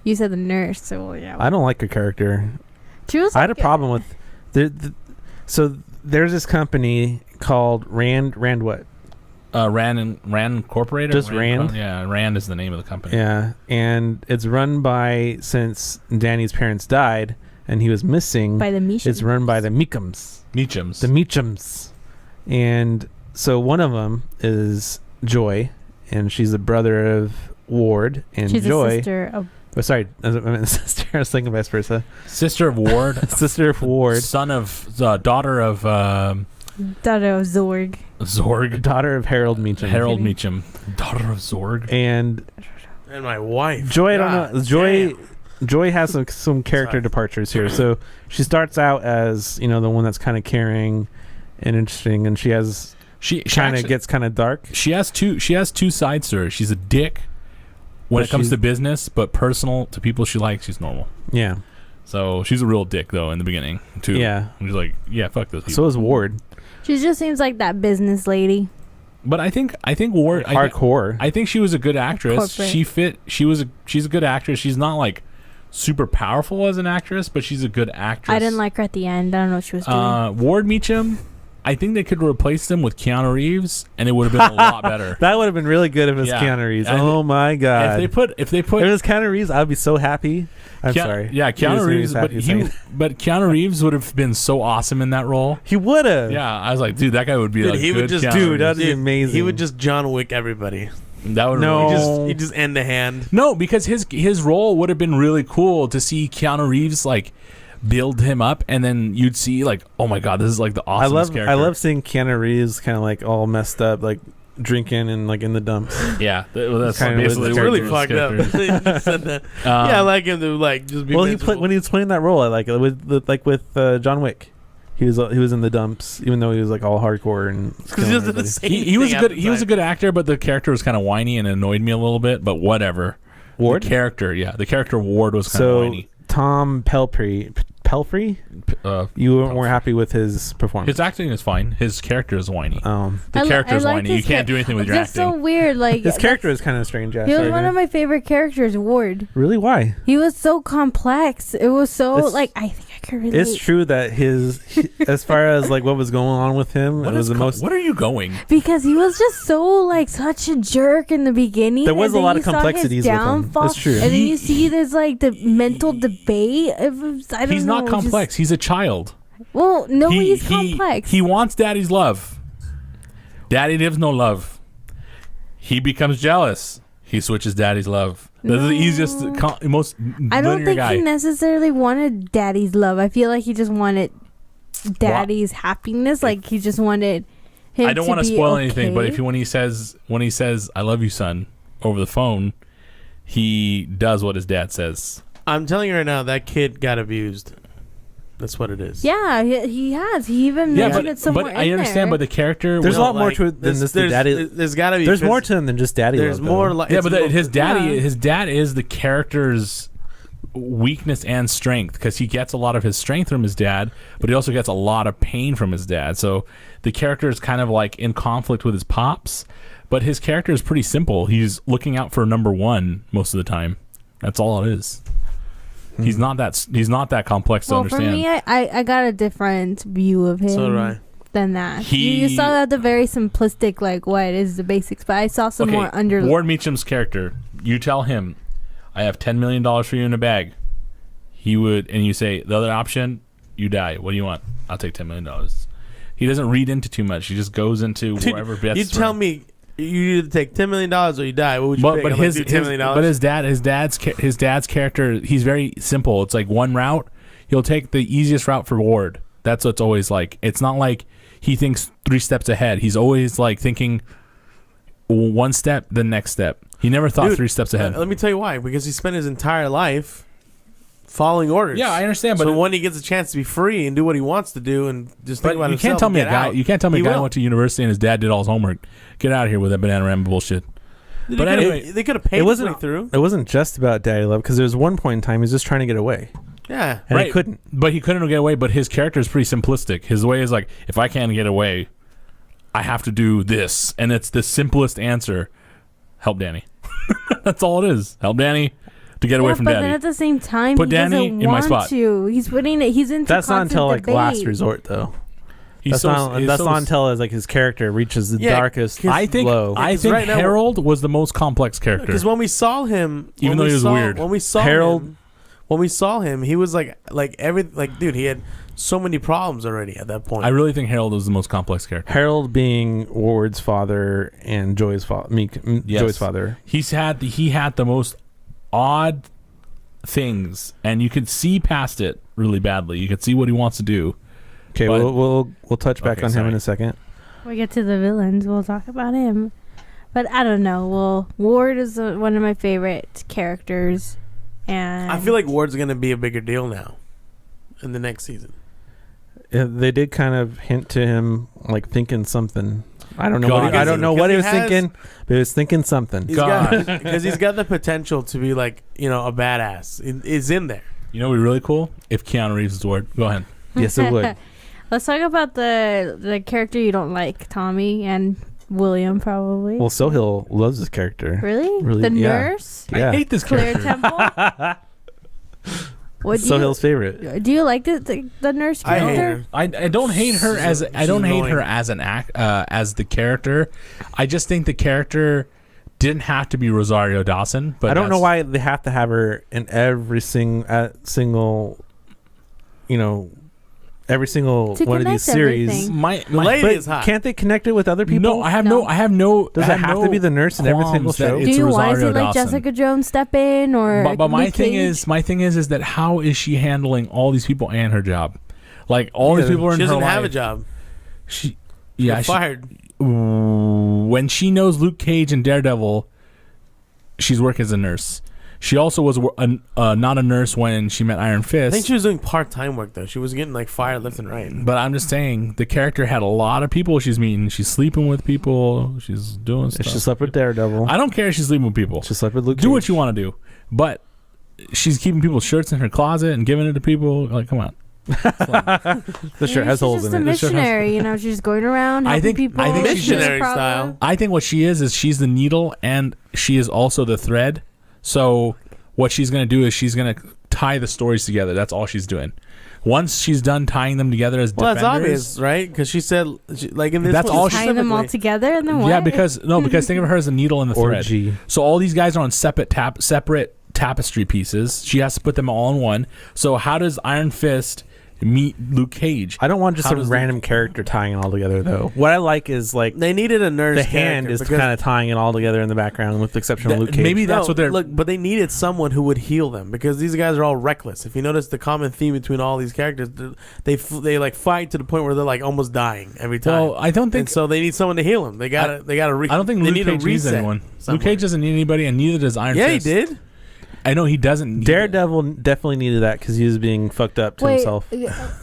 You said the nurse, so yeah. I don't like her character. She was I had a like- problem with. So there's this company called Rand what? Rand Incorporated. Just Rand? Yeah, Rand is the name of the company. Yeah, and it's run by, since Danny's parents died and he was missing, by the Meacham. it's run by the Meachams. Meachams. The Meachams. And so one of them is Joy, and she's the brother of Ward. And She's Joy. a sister of. Oh, sorry, I meant sister. I was thinking vice versa. Sister of Ward. Sister of Ward. Son of daughter of Daughter of Zorg. Zorg. Daughter of Harold Meacham. Harold kidding. Meacham. Daughter of Zorg. And And my wife. Joy, I don't God know. Joy. damn. Joy has some character Sorry. departures here. So she starts out as, the one that's kind of caring and interesting, and she She kind of actually- gets kind of dark. She has two sides to her. She's a dick when But it comes she's- to business, but personal to people she likes, she's normal. Yeah. So she's a real dick though in the beginning too. Yeah. She's like, yeah, fuck those people. So is Ward. She just seems like that business lady. But I think Ward. Hardcore. I think she was a good actress. Corporate. She's a good actress. She's not like super powerful as an actress, but she's a good actress. I didn't like her at the end. I don't know what she was doing. Ward Meacham. I think they could replace them with Keanu Reeves, and it would have been a lot better. That would have been really good if it was Yeah. Keanu Reeves. I- Oh my god! If they put if it was Keanu Reeves, I'd be so happy. I'm sorry. Yeah, He was Keanu Reeves, but happy saying it. Keanu Reeves would have been so awesome in that role. He would have. Yeah, I was like, dude, that guy would be Dude, like, he would good just- Keanu Dude, Reeves. that'd be amazing. He would just John Wick everybody. That would No. really He just end the hand. no, because his role would have been really cool to see Keanu Reeves like build him up, and then you'd see like, oh my god, this is like the awesome character. I love seeing Keanu Reeves kind of like all messed up, like drinking and like in the dumps. Yeah, that's Kinda basically was It's what really his fucked up. character is. You just said that. Um, Yeah, I like him to like just be. Well, he miserable. when he was playing that role, I like it with John Wick. He was in the dumps, even though he was like all hardcore and. Because he does the same he was thing good. half the He was a time. good actor, but the character was kind of whiny and annoyed me a little bit. But whatever. Ward. The character Ward was kind of So whiny. Tom Pelfrey, you weren't happy with his performance. His acting is fine. His character is whiny. Um, The character is I liked whiny. You his can't do anything with your That's acting. so weird. Like his character is kind of strange. Yeah, He was sorry, one go of my favorite characters, Ward. Really? Why? He was so complex. It was so It's- like I think I could relate. It's true that as far as like what was going on with him, What it was is the most. What are you going? Because he was just so like such a jerk in the beginning. There was and a then lot you of saw his complexities with him. downfall, That's true. And then you see there's like the mental debate. I don't He's know. not complex. He's a child. Well, no, he's complex. He wants daddy's love. Daddy gives no love. He becomes jealous. He switches daddy's love. This is the easiest, most I don't linear think guy. he necessarily wanted daddy's love. I feel like he just wanted daddy's happiness. Like he just wanted him. I don't want to spoil anything, but if when he says "I love you, son" over the phone, he does what his dad says. I'm telling you right now, that kid got abused. That's what it is. Yeah, he has. He even mentioned it somewhere. But I understand. But the character, There's a lot more to it than just the daddy. There's got to be. There's more to him than just daddy. There's love, more. though. His dad is the character's weakness and strength, because he gets a lot of his strength from his dad, but he also gets a lot of pain from his dad. So the character is kind of like in conflict with his pops, but his character is pretty simple. He's looking out for number one most of the time. That's all it is. He's not that complex to understand. For me, I got a different view of him. So do I. Than that. You saw that the very simplistic, like what is the basics, but I saw some more under. Ward Meacham's character. You tell him, "I have $10 million for you in a bag." He would, and you say the other option, you die. What do you want? I'll take $10 million. He doesn't read into too much. He just goes into wherever best. You tell me. You either take $10 million or you die. What would you pick? But $10 million. But his dad's character, he's very simple. It's like one route. He'll take the easiest route for Ward. That's what it's always like. It's not like he thinks 3 steps ahead. He's always like thinking one step, the next step. He never thought 3 steps ahead. Let me tell you why. Because he spent his entire life following orders. Yeah, I understand. So But when he gets a chance to be free and do what he wants to do and just think about you himself, can't tell me a guy. out, You can't tell me a he guy will. went to university and his dad did all his homework. Get out of here with that Bananarama bullshit. But anyway, they could have paid his way through. It wasn't just about daddy love, because there was one point in time he was just trying to get away, Yeah. and he couldn't. But he couldn't get away. But his character is pretty simplistic. His way is like, if I can't get away, I have to do this, and it's the simplest answer: help Danny. That's all it is. Help Danny to get away from but Daddy. then at the same time, Put he Danny doesn't in my want spot. to. He's putting it. He's into. That's not until like debate. last resort, though. He's That's not until like his character reaches the darkest I think low. I think right now- Harold was the most complex character. Because when we saw him, Even though he was weird. when we saw Harold- when we saw him, he was like dude, he had so many problems already at that point. I really think Harold was the most complex character. Harold being Ward's father and Joy's father. Yes. Joy's father. He had the most odd things, and you could see past it really badly. You could see what he wants to do. Okay, But- we'll touch back Okay, on him sorry. in a second. We get to the villains. We'll talk about him. But I don't know. Well, Ward is one of my favorite characters, and I feel like Ward's gonna be a bigger deal now in the next season. They did kind of hint to him like thinking something. I don't know. God. I don't know what he was Because he has- thinking, but he was thinking something. Because he's got the potential to be like a badass. It's in there. You know, what would be really cool if Keanu Reeves was Ward. Go ahead. Yes, it would. let's talk about the character you don't like, Tommy and William, probably. Well, Sohail loves his character. Really? The yeah. nurse, Yeah. I hate this Claire character. Temple. What do Sohail's favorite. you like the nurse I hate character? her. I don't hate her as I don't she's hate her annoying. as an as the character. I just think the character didn't have to be Rosario Dawson. But I don't know that's- why they have to have her in every single, every single To one of these connect series. everything. The lady But is hot. can't they connect it with other people? No, I have No. no. I have no. Does I it have have no to be the nurse in every single qualms that show? it's Do you want to Rosario see like Dawson. Jessica Jones step in or? But my Luke thing Cage? is that how is she handling all these people and her job? Like all these Yeah, people are in She her doesn't have life. a job. She, She yeah, got fired. when she knows Luke Cage and Daredevil, she's working as a nurse. She also was not a nurse when she met Iron I think Fist. she was doing part-time work though. She was getting like fired left and right. But I'm just saying, the character had a lot of people she's meeting. She's sleeping with people. She's doing stuff. She slept with Daredevil. I don't care if she's sleeping with people. She slept with Luke Do what Cage. you want to do. But she's keeping people's shirts in her closet and giving it to people. Like, come on. The shirt has she's holes just in a it. missionary. She's going around I helping think- people. I think with she's missionary this problem. style. I think what she is she's the needle and she is also the thread. So what she's going to do is she's going to tie the stories together. That's all she's doing. Once she's done tying them together as Well, defenders, that's obvious, right? Because she said, like in this, That's one all Tying them all specifically- together and then what? yeah, because think of her as a needle and the thread. Orgy. So all these guys are on separate tapestry pieces. She has to put them all in one. So how does Iron Fist meet Luke Cage? I don't want just How some does random character tying it all together, though. What I like is like They needed a nurse. the hand character is because kind of tying it all together in the background, with the exception of Luke Cage. maybe that's what they're. look. But they needed someone who would heal them because these guys are all reckless. If you notice the common theme between all these characters, they like fight to the point where they're like almost dying every time. Well, I don't think and so they need someone to heal them. They gotta. I don't think they Luke need Cage to needs reset anyone. somewhere. Luke Cage doesn't need anybody, and neither does Iron Yeah, Fist. he did. I know he doesn't. Need Daredevil definitely needed that because he was being fucked up to Wait, himself.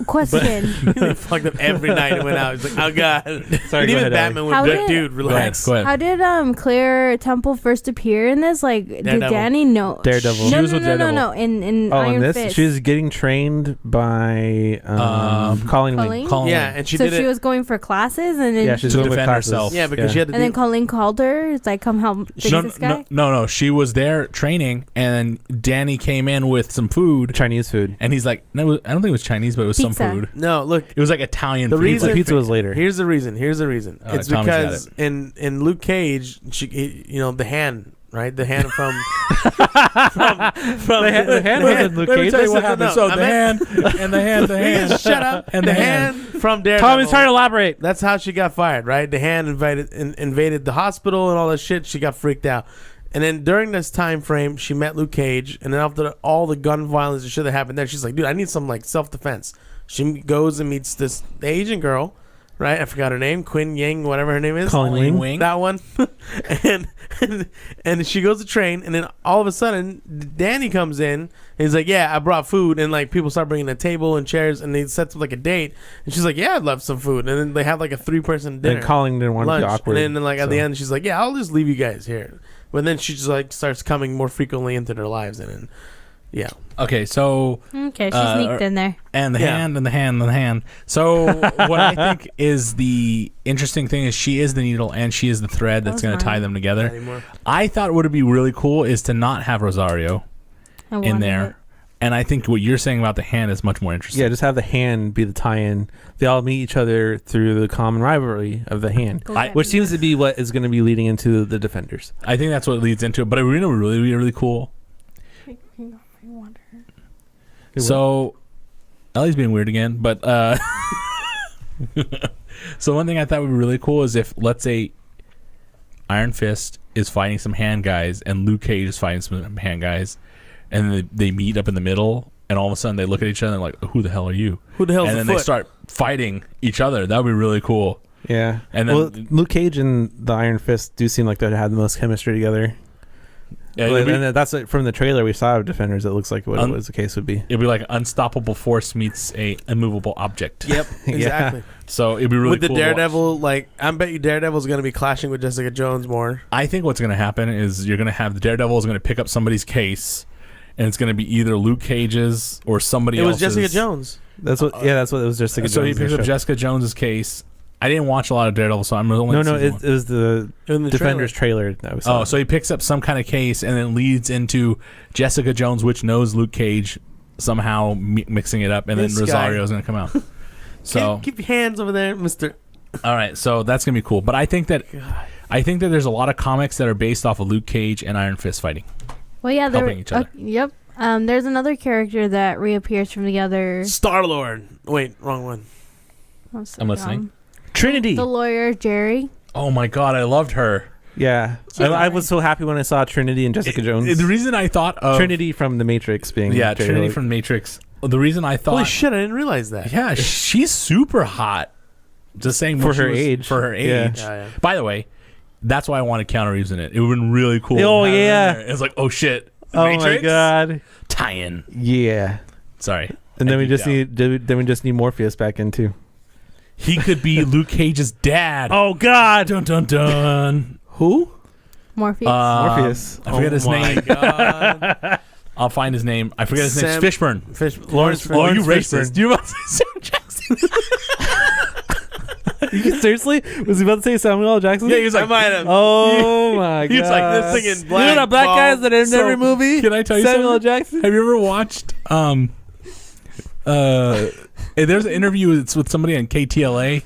question. He fucked up every night and went out. He's like, oh god. Sorry, And go even ahead, Batman How would be like, did- dude, relax. Go ahead. How did Claire Temple first appear in this? Like, did Daredevil. Danny know? Daredevil. No, She no, was no, with no, no, Daredevil. no. In Oh, Iron in this, Fist. she was getting trained by Colleen? Colleen Wing. Colleen. Yeah, and she so did she it. was going for classes, and then Yeah, she's To going with defend classes. herself. Yeah, because she had to. and then Colleen called her. It's like, come help fix No, this guy. no. She was there training, and Danny came in with some food, Chinese food. and he's like, "No, I don't think it was Chinese, but it was Pizza. some food. No, look. It was like Italian The food." reason- Like, Pizza was later. Here's the reason. Oh, It's Tommy's got because in Luke Cage, the hand, right? The hand from The hand was in Luke Let me Cage. tell you what No, happened. no, So I the hand and the hand, shut up. and the hand. from Daredevil. Tommy's trying to elaborate. That's how she got fired, right? The hand invaded the hospital and all that shit. She got freaked out. And then during this time frame, she met Luke Cage. And then after all the gun violence and shit that happened there, she's like, dude, I need some like self-defense. She goes and meets this Asian girl, right? I forgot her name. Quinn Yang, whatever her name is. Colleen Wing. That one. and she goes to train. And then all of a sudden, Danny comes in. He's like, yeah, I brought food. And like people start bringing a table and chairs. And they set up like a date. And she's like, yeah, I'd love some food. And then they have like a 3-person dinner. And Colleen didn't want to lunch. be awkward. And then like at so. the end, she's like, yeah, I'll just leave you guys here. But then she just like starts coming more frequently into their lives. And then, yeah. Okay, so Okay, she sneaked in there. and the Yeah. hand and the hand and the hand. So what I think is the interesting thing is she is the needle and she is the thread that's was going to tie mine. them Not together. anymore. I thought what would be really cool is to not have Rosario I in wanted there. And I think what you're saying about the hand is much more interesting. Yeah, just have the hand be the tie-in. They all meet each other through the common rivalry of the hand, Go I- get which me. seems to be what is going to be leading into the Defenders. I think that's what leads into it. But it would really be really cool. So Ellie's being weird again, but so one thing I thought would be really cool is if, let's say, Iron Fist is fighting some hand guys and Luke Cage is fighting some hand guys, and they meet up in the middle, and all of a sudden they look at each other and like, who the hell are you? Who the hell's And the then foot? they start fighting each other. That would be really cool. Yeah, And then- well, Luke Cage and the Iron Fist do seem like they had the most chemistry together. Yeah, Well, it'd, be, and that's from the trailer we saw of Defenders. It looks like what Un- was the case would be. it'd be like unstoppable force meets a immovable object. Yep, Yeah. exactly. So it'd be really With the cool to watch. Daredevil, like, I bet you Daredevil's going to be clashing with Jessica Jones more. I think what's going to happen is you're going to have the Daredevil is going to pick up somebody's case, and it's going to be either Luke Cage's or somebody It was else's. Jessica Jones. That's what. Yeah, that's what it was. Jessica So he Jones picks in up the show. Jessica Jones's case. I didn't watch a lot of Daredevil, so I'm only No, season it one. was the In the Defenders trailer. trailer that we saw. Oh, so he picks up some kind of case and then leads into Jessica Jones, which knows Luke Cage, somehow mixing it up, and This then guy. Rosario is going to come out. So, Keep your hands over there, Mister. all right, so that's going to be cool. But I think that there's a lot of comics that are based off of Luke Cage and Iron Fist fighting. Well, yeah, helping each other. Yep. There's another character that reappears from the other. Star Lord. Wait, wrong one. I'm listening. Trinity. The lawyer Jerry. Oh my God, I loved her. Yeah, I was so happy when I saw Trinity and Jessica Jones. The reason I thought of Trinity from The Matrix being yeah, Jerry Trinity Lake. from Matrix. The reason I thought Holy shit, I didn't realize that. yeah, she's super hot. Just saying For what she her was- age. For her Yeah. age. Yeah, yeah. By the way, that's why I wanted Keanu Reeves in it. It would have been really cool. to Oh, have her in yeah. there. It's like, oh shit. Oh my Matrix? god. Tie-in. Yeah. Sorry. And then I we just geeked out. need Morpheus back in too. He could be Luke Cage's dad. Oh god. Dun dun dun. Who? Morpheus. Morpheus. I forget his my name. God. I'll find his name. I forget his name. Sam- Fishburne. Lawrence Oh, you Lawrence racist. Fishburne. Do you about to say Sam Jackson? Seriously? Was he about to say Samuel L. Jackson? Yeah, he was like, I might have. Oh my god. He was like this thing in You black. know the black ball. guys that are in So, every movie? Can I tell you Samuel L. something? Jackson? Have you ever watched there's an interview with somebody on KTLA.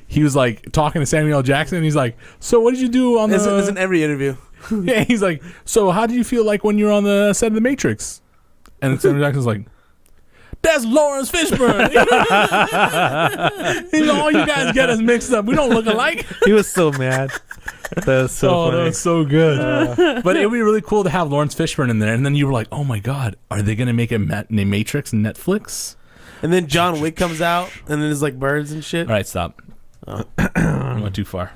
He was like talking to Samuel L. Jackson and he's like, so what did you do on This the is in every interview. Yeah, he's like, so how did you feel like when you were on the set of The Matrix? And then Samuel Jackson's like, that's Lawrence Fishburne. He's like, all you guys get us mixed up. We don't look alike. He was so mad. That was so funny. That was so good. But it would be really cool to have Lawrence Fishburne in there. And then you were like, oh my God, are they going to make a Matrix Netflix? And then John Wick comes out, and then there's like birds and shit. All right, stop. You went too far.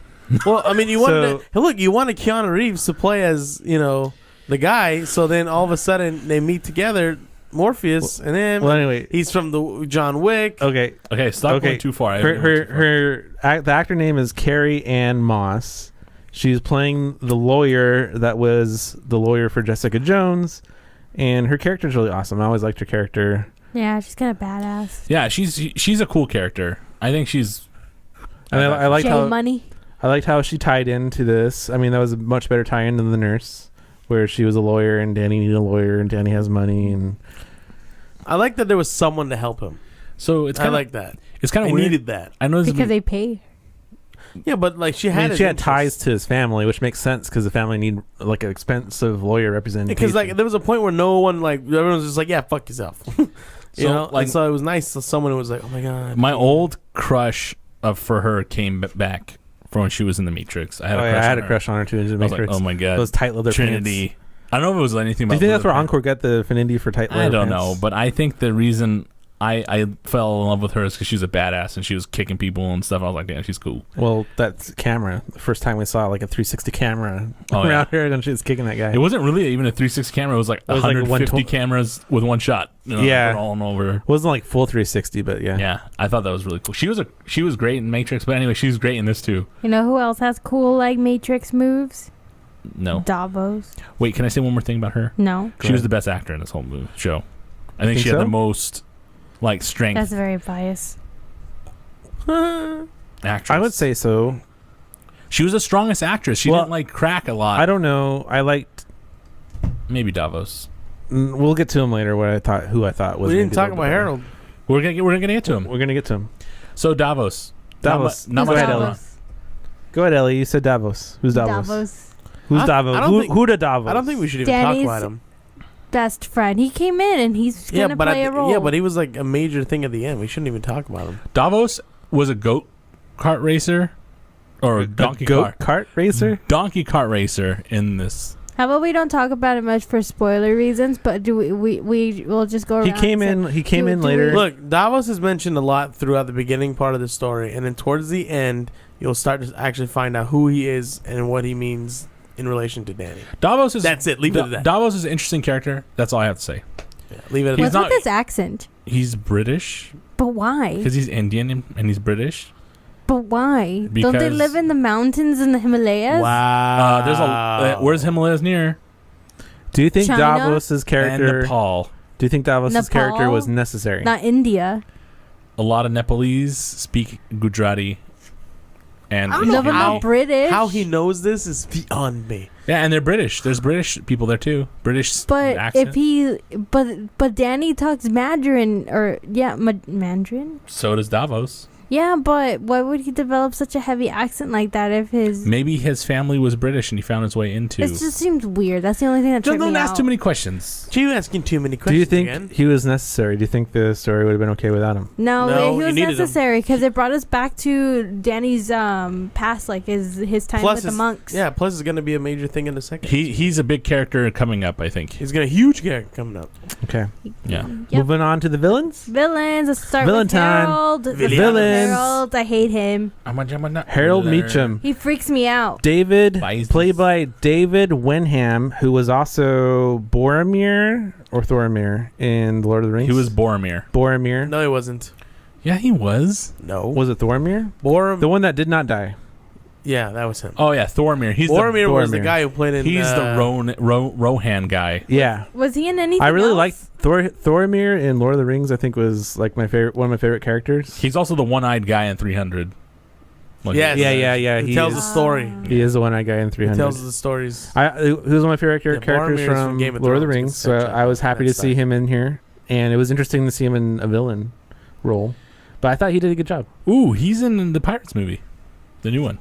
Well, I mean, you wanted you wanted Keanu Reeves to play as the guy. So then all of a sudden they meet together, Morpheus, and then anyway, he's from the John Wick. Okay, stop going too far. The actor name is Carrie Ann Moss. She's playing the lawyer that was the lawyer for Jessica Jones, and her character is really awesome. I always liked her character. Yeah, she's kind of badass. Yeah, she's a cool character. I think she's. And I liked how money. I liked how she tied into this. I mean, that was a much better tie-in than The Nurse, where she was a lawyer and Danny needed a lawyer and Danny has money. And I like that there was someone to help him. So it's kind of like that. It's kind of weird. Needed that. I know because they pay. Yeah, but like she had ties to his family, which makes sense because the family need like an expensive lawyer representation. Because like there was a point where no one everyone was just like, yeah, fuck yourself. you know, like so it was nice to someone who was like, oh my God. My old crush for her came back from when she was in The Matrix. I had a crush on her too in The Matrix. Like, oh my God, those tight leather Trinity. Pants. I don't know if it was anything about. Do you think that's where Encore got the affinity for tight leather I don't pants? know, but I think the reason I fell in love with her is because she was a badass and she was kicking people and stuff. I was like, damn, she's cool. Well, that's camera. The first time we saw like a 360 camera around her and she was kicking that guy. It wasn't really even a 360 camera. It was like 150 cameras with one shot. All over. It wasn't like full 360, but yeah. Yeah, I thought that was really cool. She was great in Matrix, but anyway, she was great in this too. You know who else has cool like Matrix moves? No. Davos. Wait, can I say one more thing about her? No. She was the best actor in this whole show. I think she had the most strength. That's very biased. Actress. I would say so. She was the strongest actress. She didn't crack a lot. I don't know. I liked maybe Davos. We'll get to him later. Who I thought was. We didn't talk about Harold. We're gonna get to him. We're gonna get to him. So Davos. Not much Go ahead, Ellie. Go ahead, Ellie. You said Davos. Who's Davos? Who's Davos? Who the Davos? I don't think we should even Danny's talk about him. Best friend. He came in and he's gonna play a role. Yeah, but he was like a major thing at the end. We shouldn't even talk about him. Davos was a goat kart racer, or donkey kart racer. Donkey kart racer in this. How about we don't talk about it much for spoiler reasons, but do we'll just go around. He came in later. Look, Davos is mentioned a lot throughout the beginning part of the story, and then towards the end, you'll start to actually find out who he is and what he means in relation to Danny. That's it. Leave it at that. Davos is an interesting character. That's all I have to say. Yeah, leave it at What's with his accent? He's British. But why? Because he's Indian and he's British. But why? Don't they live in the mountains in the Himalayas? Wow. There's where's Himalayas near? Do you think China? Davos's character? And Nepal. Do you think Davos's character was necessary? Not India. A lot of Nepalese speak Gujarati. And I don't know how British. How he knows this is beyond me. Yeah, and they're British. There's British people there too. British but accent. but Danny talks Mandarin Mandarin. So does Davos. Yeah, but why would he develop such a heavy accent like that if his... Maybe his family was British and he found his way into... It just seems weird. That's the only thing that tripped me out. Don't ask too many questions. You asking too many questions. Do you think again? he was necessary? Do you think the story would have been okay without him? No, he was necessary because it brought us back to Danny's past, like his time with the monks. Yeah, plus it's going to be a major thing in a second. He's a big character coming up, I think. He's got a huge character coming up. Okay. Yeah. Yep. Moving on to the villains. Let's start Villain with time. Harold. Villains. Harold, I hate him. Harold Meacham. He freaks me out. David, played by David Wenham, who was also Boromir or Thorimir in The Lord of the Rings. He was Boromir. Boromir. No, he wasn't. Yeah, he was. No. Was it Thorimir? The one that did not die. Yeah, that was him. Oh yeah, Thorimir. Boromir was the guy who played in... He's the Rohan guy. Yeah. Was he in anything I really else? liked Thorimir in Lord of the Rings. I think was like one of my favorite characters. He's also the one-eyed guy in 300. Yes. Yeah. He tells the story. He is the one-eyed guy in 300. He tells the stories. He was one of my favorite characters from Game of Lord of the Thrones. Rings, so I was happy to see him in here, and it was interesting to see him in a villain role. But I thought he did a good job. Ooh, he's in the Pirates movie, the new one.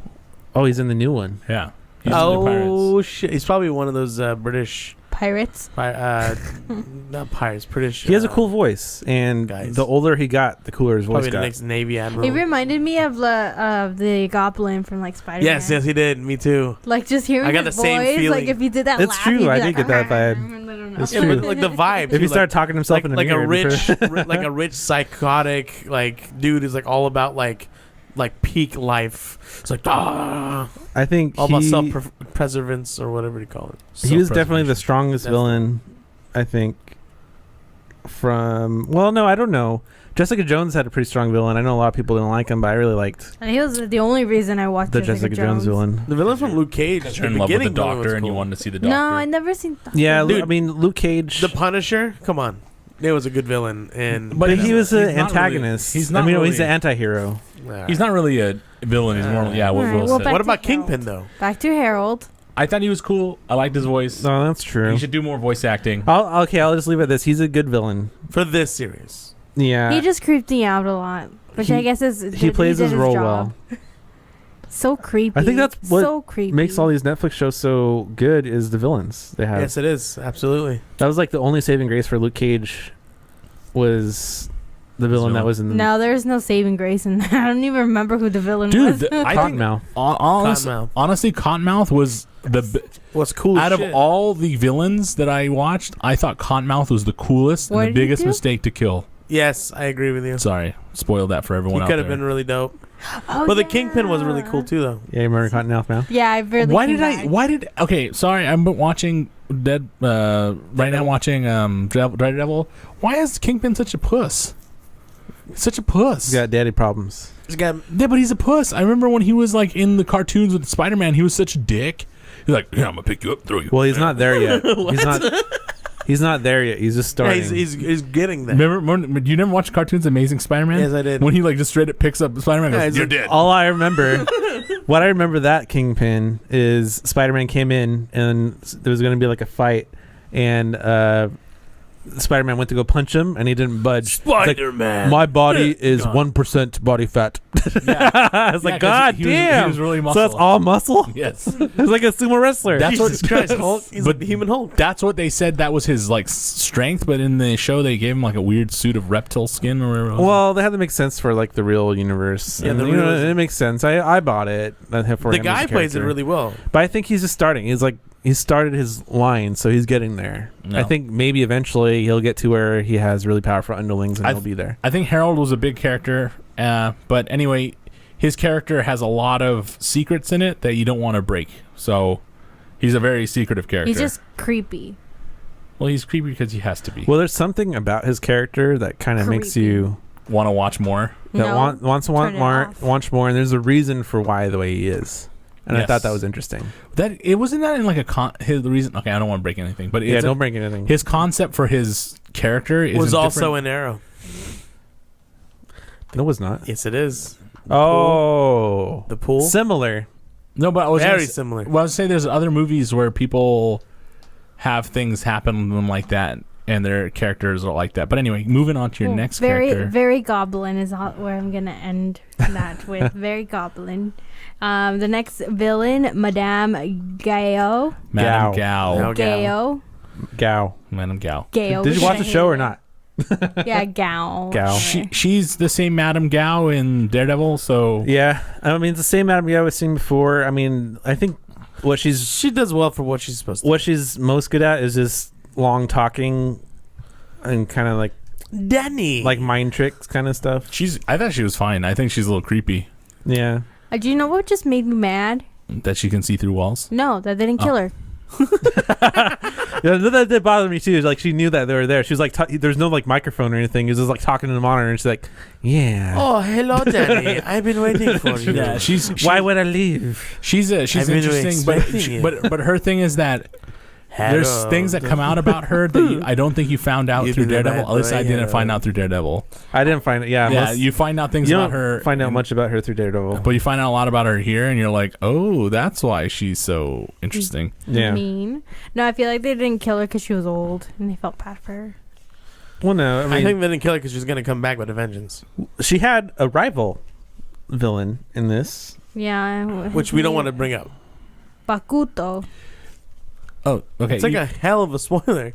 Oh, he's in the new one. Yeah, He's in the Pirates. Oh shit! He's probably one of those British, Pirates. not pirates, British. He has a cool voice, and guys. the older he got, the cooler his voice Probably the got. next Navy admiral. He reminded me of the Goblin from like Spider-Man. Yes, he did. Me too. Like just hearing I got his the same voice, feeling. like if he did that, It's laugh, true, he'd be I like, did get that vibe. It's Yeah, but like the vibe. If too, he started talking to himself in a like mirror, a it'd be rich, like a rich psychotic like dude is like all about like peak life. It's like I think all about self-preservance or whatever you call it. he was definitely the Self-preservation. strongest villain. I think from no, I don't know. Jessica Jones had a pretty strong villain. I know a lot of people didn't like him, but I really liked And he was the only reason I watched the Jessica Jones villain. The villain from Luke Cage. Because The you're in love with the beginning villain was Doctor and you cool. wanted to see the Doctor. No, I never seen. Yeah, Dude, I mean Luke Cage. The Punisher. Come on, it was a good villain, and but he was an he's not antagonist. really- he's not he's really- an anti-hero. He's not really a villain. He's more, yeah, what Alright, Will well, said. back What to about Harold. Kingpin though? Back to Harold. I thought he was cool. I liked his voice. No, that's true. He should do more voice acting. I'll just leave it at this. He's a good villain. For this series, Yeah. He just creeped me out a lot, which I He- guess is he plays did his role job. So creepy. I think that's what so creepy. makes all these Netflix shows so good is the villains they have. yes, it is absolutely. That was like the only saving grace for Luke Cage was the villain that was in the No, there's no saving grace in that. I don't even remember who the villain Dude, was. I think Cottonmouth. Cottonmouth. honestly, Cottonmouth was What's cool? out as of shit. all the villains that I watched. I thought Cottonmouth was the coolest What and did the he biggest do? mistake to kill. Yes, I agree with you. Sorry, spoiled that for He everyone out could have there. been really dope. Oh, But the Kingpin was really cool too, though. Yeah, you remember Cottonmouth now? Yeah, I really. Why came did I? back. Why did? Okay, sorry. I'm watching right now. Watching Daredevil. Why is Kingpin such a puss? Such a puss. He's got daddy problems. He's got Yeah, but he's a puss. I remember when he was like in the cartoons with Spider-Man, he was such a dick. He's like, yeah, I'm gonna pick you up, throw you. Well, he's not there yet. He's not. He's not there yet. He's just yeah, starting. he's getting there. Remember, you never watched cartoons Amazing Spider-Man? Yes, I did. When he like just straight up picks up Spider-Man, and Yeah, goes, he's you're like, dead. All I remember, what I remember that Kingpin is Spider-Man came in and there was going to be like a fight, and Spider-Man went to go punch him and he didn't budge. It's like, Spider-Man. my body is 1% body fat. I was like, 'cause God he was- damn! he was really So muscle. that's all muscle. Yes. It's like a sumo wrestler. That's what- Jesus Christ, Hulk. He's But- like the human Hulk. That's what they said. That was his like strength. But in the show, they gave him like a weird suit of reptile skin or whatever. it was. Well, they had to make sense for like the real universe. Yeah, And, the you know, realism. it makes sense. I bought it. For The him as guy a plays it character. really well. But I think he's just starting. He started his line, so he's getting there. No. I think maybe eventually he'll get to where he has really powerful underlings and I he'll be there. I think Harold was a big character. But anyway, his character has a lot of secrets in it that you don't want to break. So he's a very secretive character. He's just creepy. well, he's creepy because he has to be. Well, there's something about his character that kind of makes Creepy. you Want to watch more? that No, wants to want turn it more, off. watch more, and there's a reason for why the way he is. And I Yes. thought that was interesting. That it wasn't that in like the reason. Okay, I don't want to break anything, but Yeah, it's don't break anything. his concept for his character is Was also different. an Arrow. No, it was not. Yes, it is. Oh, The pool. similar. No, but I was Very gonna similar. Well, I was say there's other movies where people have things happen to them like that, and their characters are like that. But anyway, moving on to your Well, next very, character. Very goblin is where I'm gonna end that with. Very goblin. The next villain, Madame Gao. Madame Gao. Gao. Gao. Gao. Madame Gao. Gao. Did you watch the show or not? Yeah, Gao. Gao. She's the same Madame Gao in Daredevil, so Yeah, I mean it's the same Madame Gao I've seen before. I mean, I think what She does well for what she's supposed to. what she's most good at is just long talking and kind of like Danny. mind tricks kind of stuff. I thought she was fine. I think she's a little creepy Yeah. Do you know what just made me mad? that she can see through walls. No, that they didn't kill her. Yeah, that did bother me too. Like she knew that they were there. She was like, there's no like microphone or anything. He was just like talking to the monitor, and she's like, "Yeah, Oh, hello, Danny. I've been waiting for you. Yeah, she's why would I leave?" she's I've been interesting, but expecting you. but her thing is that there's things that come out about her that I don't think you found out You through didn't Daredevil. At least I didn't know. find out through Daredevil. I didn't find it. Yeah, Yeah, you find out things you about don't her. find out and- much about her through Daredevil. But you find out a lot about her here, and you're like, oh, that's why she's so interesting. Yeah. Mean. No, I feel like they didn't kill her because she was old and they felt bad for her. Well, no, I I mean, think they didn't kill her because she's going to come back with a vengeance. she had a rival villain in this. Yeah. Which we don't want to bring up. Bakuto. Oh, okay. It's like a hell of a spoiler.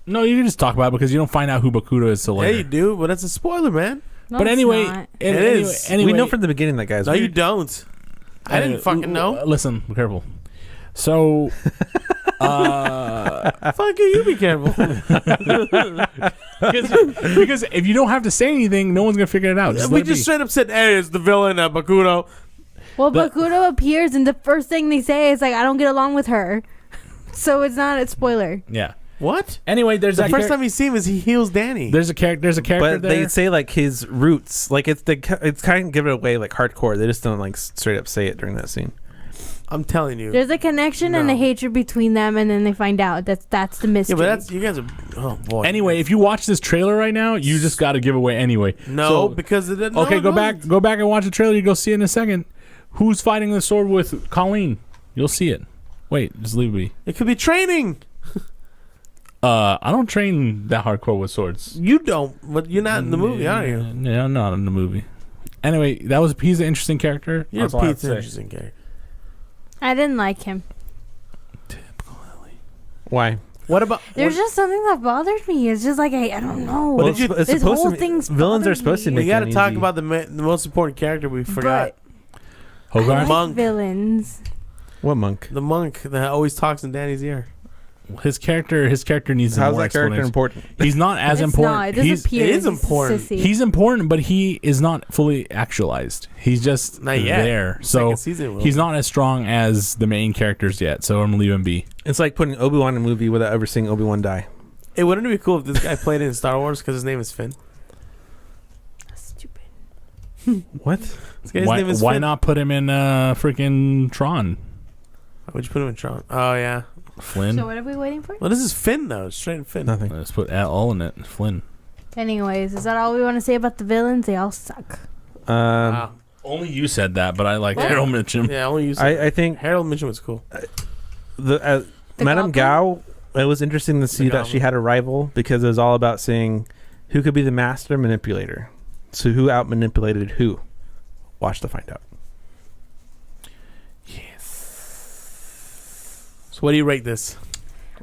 No, you can just talk about it because you don't find out who Bakuto is till Yeah, later. you do, but that's a spoiler, man. No, But it's anyway, not. It is. Anyway, we know from the beginning that guy's No, you weird. don't. I didn't fucking know. Listen, be careful. So, Fuck you, be careful. because if you don't have to say anything, no one's gonna figure it out. Just We let it just be. straight up said, hey, it's the villain, Bakuto. Well, The- Bakuto appears, and the first thing they say is like, "I don't get along with her," so it's not a spoiler. Yeah. What? Anyway, there's The that first char- time you see him is he heals Danny. There's a character. There's a character But there. they say like his roots, like it's kind of give it away like hardcore. They just don't like straight up say it during that scene. I'm telling you. There's a connection and a No. hatred between them, and then they find out that's the mystery. Yeah, but that's you guys are. Oh boy. Anyway, if you watch this trailer right now, you just got to give away anyway. no, So- because it didn't. Okay, no, go no. back. Go back and watch the trailer. You go see it in a second. Who's fighting the sword with Colleen? You'll see it. Wait, just leave me. It could be training. I don't train that hardcore with swords. You don't, but you're not in the movie, are you? Yeah, I'm not in the movie. Anyway, he's an interesting character. You're That's all I have Pete's to say. interesting character. I didn't like him. Why? What about? There's just something that bothered me. It's just like I don't know. What did you- it's This supposed whole to thing's villains are bothered supposed to me. make We got to it talk easy. about the most important character we forgot. I Hogarth. like Monk. villains. What monk? The monk that always talks in Danny's ear. His character needs How's more that character explanation. important? He's not as It's important. Not. It doesn't he's appear. it is He's important. sissy. he's important, but he is not fully actualized. He's just Not yet. there. So Second season will. he's not as strong as the main characters yet. So I'm gonna leave him be. It's like putting Obi-Wan in a movie without ever seeing Obi-Wan die. Hey, wouldn't it be cool if this guy played in Star Wars because his name is Finn? Stupid. What? This guy's name is Why Finn. not put him in freaking Tron? Why would you put him in Tron? Oh yeah. Flynn. So what are we waiting for? Well, this is Finn though. Straight Finn. Nothing. Let's put all in it. Flynn. Anyways, is that all we want to say about the villains? They all suck. Wow. Only you said that, but I like What? Harold Mitchum. Yeah, only you. I think Harold Mitchum was cool. the Madame Goblin? Gao. It was interesting to see that she Goblin. had a rival because it was all about seeing who could be the master manipulator. So who out manipulated who? Watch to find out. So what do you rate this?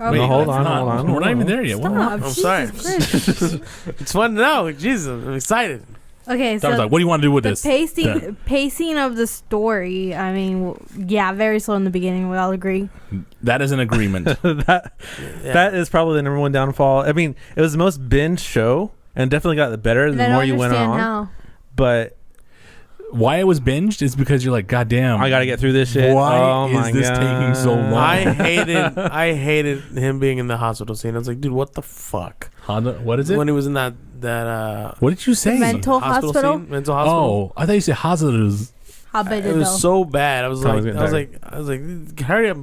Oh, Wait, my hold God. on, Not- hold on. We're not even there yet. Stop. I'm Jesus sorry. Christ. It's fun to know. Jesus, I'm excited. Okay, I was so like, what do you want to do with the this? pacing of the story. I mean, yeah, very slow in the beginning. We all agree. That is an agreement. that Yeah. that is probably the number one downfall. I mean, it was the most binge show and definitely got the better And I the don't more you went understand on. how. But Why it was binged is because you're like, God damn. I got to get through this shit. Why oh is my this God. taking so long? I hated him being in the hospital scene. I was like, dude, what the fuck? Honda, what is it? When he was in that What did you say? Mental hospital? scene, mental hospital. Oh, I thought you said hospitals. How big It was so bad. I was Tommy's like, getting I was like, hurry up,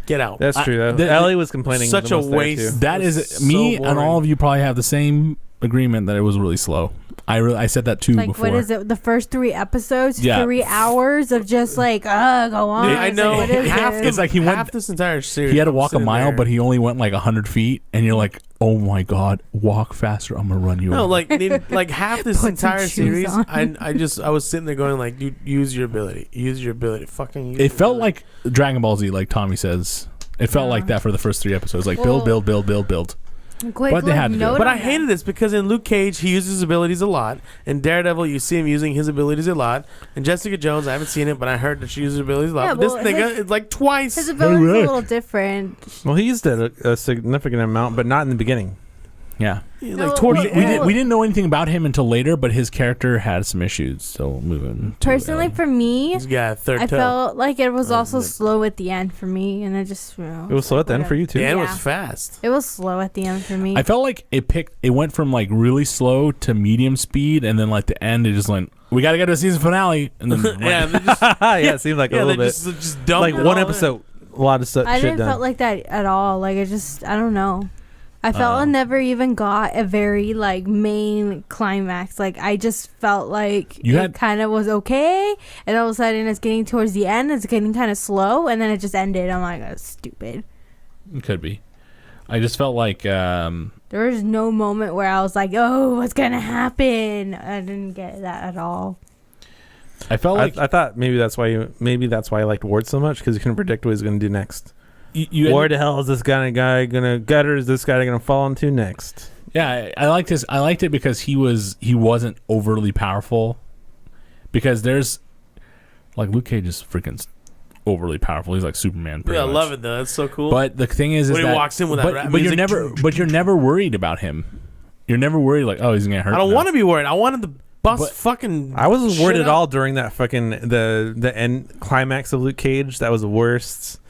get out. That's true though. the- Ellie was complaining. such the a most there, waste. too. That It was is so me and boring. all of you probably have the same agreement that it was really slow. I said that too like before. what is it? The first 3 episodes, Yeah. 3 hours of just like, go on. I It's know. Like, what is half, this? It's like he went- half this entire series. He had to I'm walk a sitting mile, there. but he only went like 100 feet, and you're like, oh my God, walk faster. I'm going to run you No, over. like half this Put some entire shoes series, on. I was sitting there going like, dude, use your ability, fucking. Use It your felt ability. like Dragon Ball Z, like Tommy says. It felt like that for the first 3 episodes. Like Well- build. Quick but they had to do it. note But on I that. hated this because in Luke Cage he uses his abilities a lot. In Daredevil you see him using his abilities a lot. In Jessica Jones I haven't seen it, but I heard that she uses her abilities a lot. Yeah, but well, this nigga his- it's like twice. His ability's a Alright. little different. Well, he used it a significant amount, but not in the beginning. Yeah. Like No, towards well, the We, end. we didn't know anything about him until later, but his character had some issues. So moving. to Personally, Ellie. for me, He's got a third I toe. felt like it was Or also lip. slow at the end for me, and it just, you know, It was slow at the end for you too. the end Yeah. was fast. It was slow at the end for me. I felt like it went from like really slow to medium speed, and then like the end, it just went, we got to get to the season finale. And then Yeah, they just, yeah, it seemed like a they little bit. just dumped Like it one all in. episode, a lot of stuff. I shit didn't done. felt like that at all. Like I don't know. I felt I never even got a very like main climax. Like I just felt like You it had- kind of was okay, and all of a sudden it's getting towards the end. It's getting kind of slow, and then it just ended. I'm like, that's stupid. it could be. I just felt like There was no moment where I was like, oh, what's gonna happen? I didn't get that at all. I felt like I thought maybe that's why I liked Ward so much, because you couldn't predict what he's going to do next. Where the hell is this guy gonna gutter? Is this guy gonna fall into next? Yeah, I liked this. I liked it because he wasn't overly powerful. Because there's like Luke Cage is freaking overly powerful. He's like Superman. Yeah, I much. love it though. That's so cool. But the thing is when that he walks in with that rap but music, you're never worried about him. You're never worried like, oh, he's gonna get hurt. I don't want to be worried. I wanted the fucking. I wasn't worried shit at up. all during that fucking the end climax of Luke Cage. That was the worst.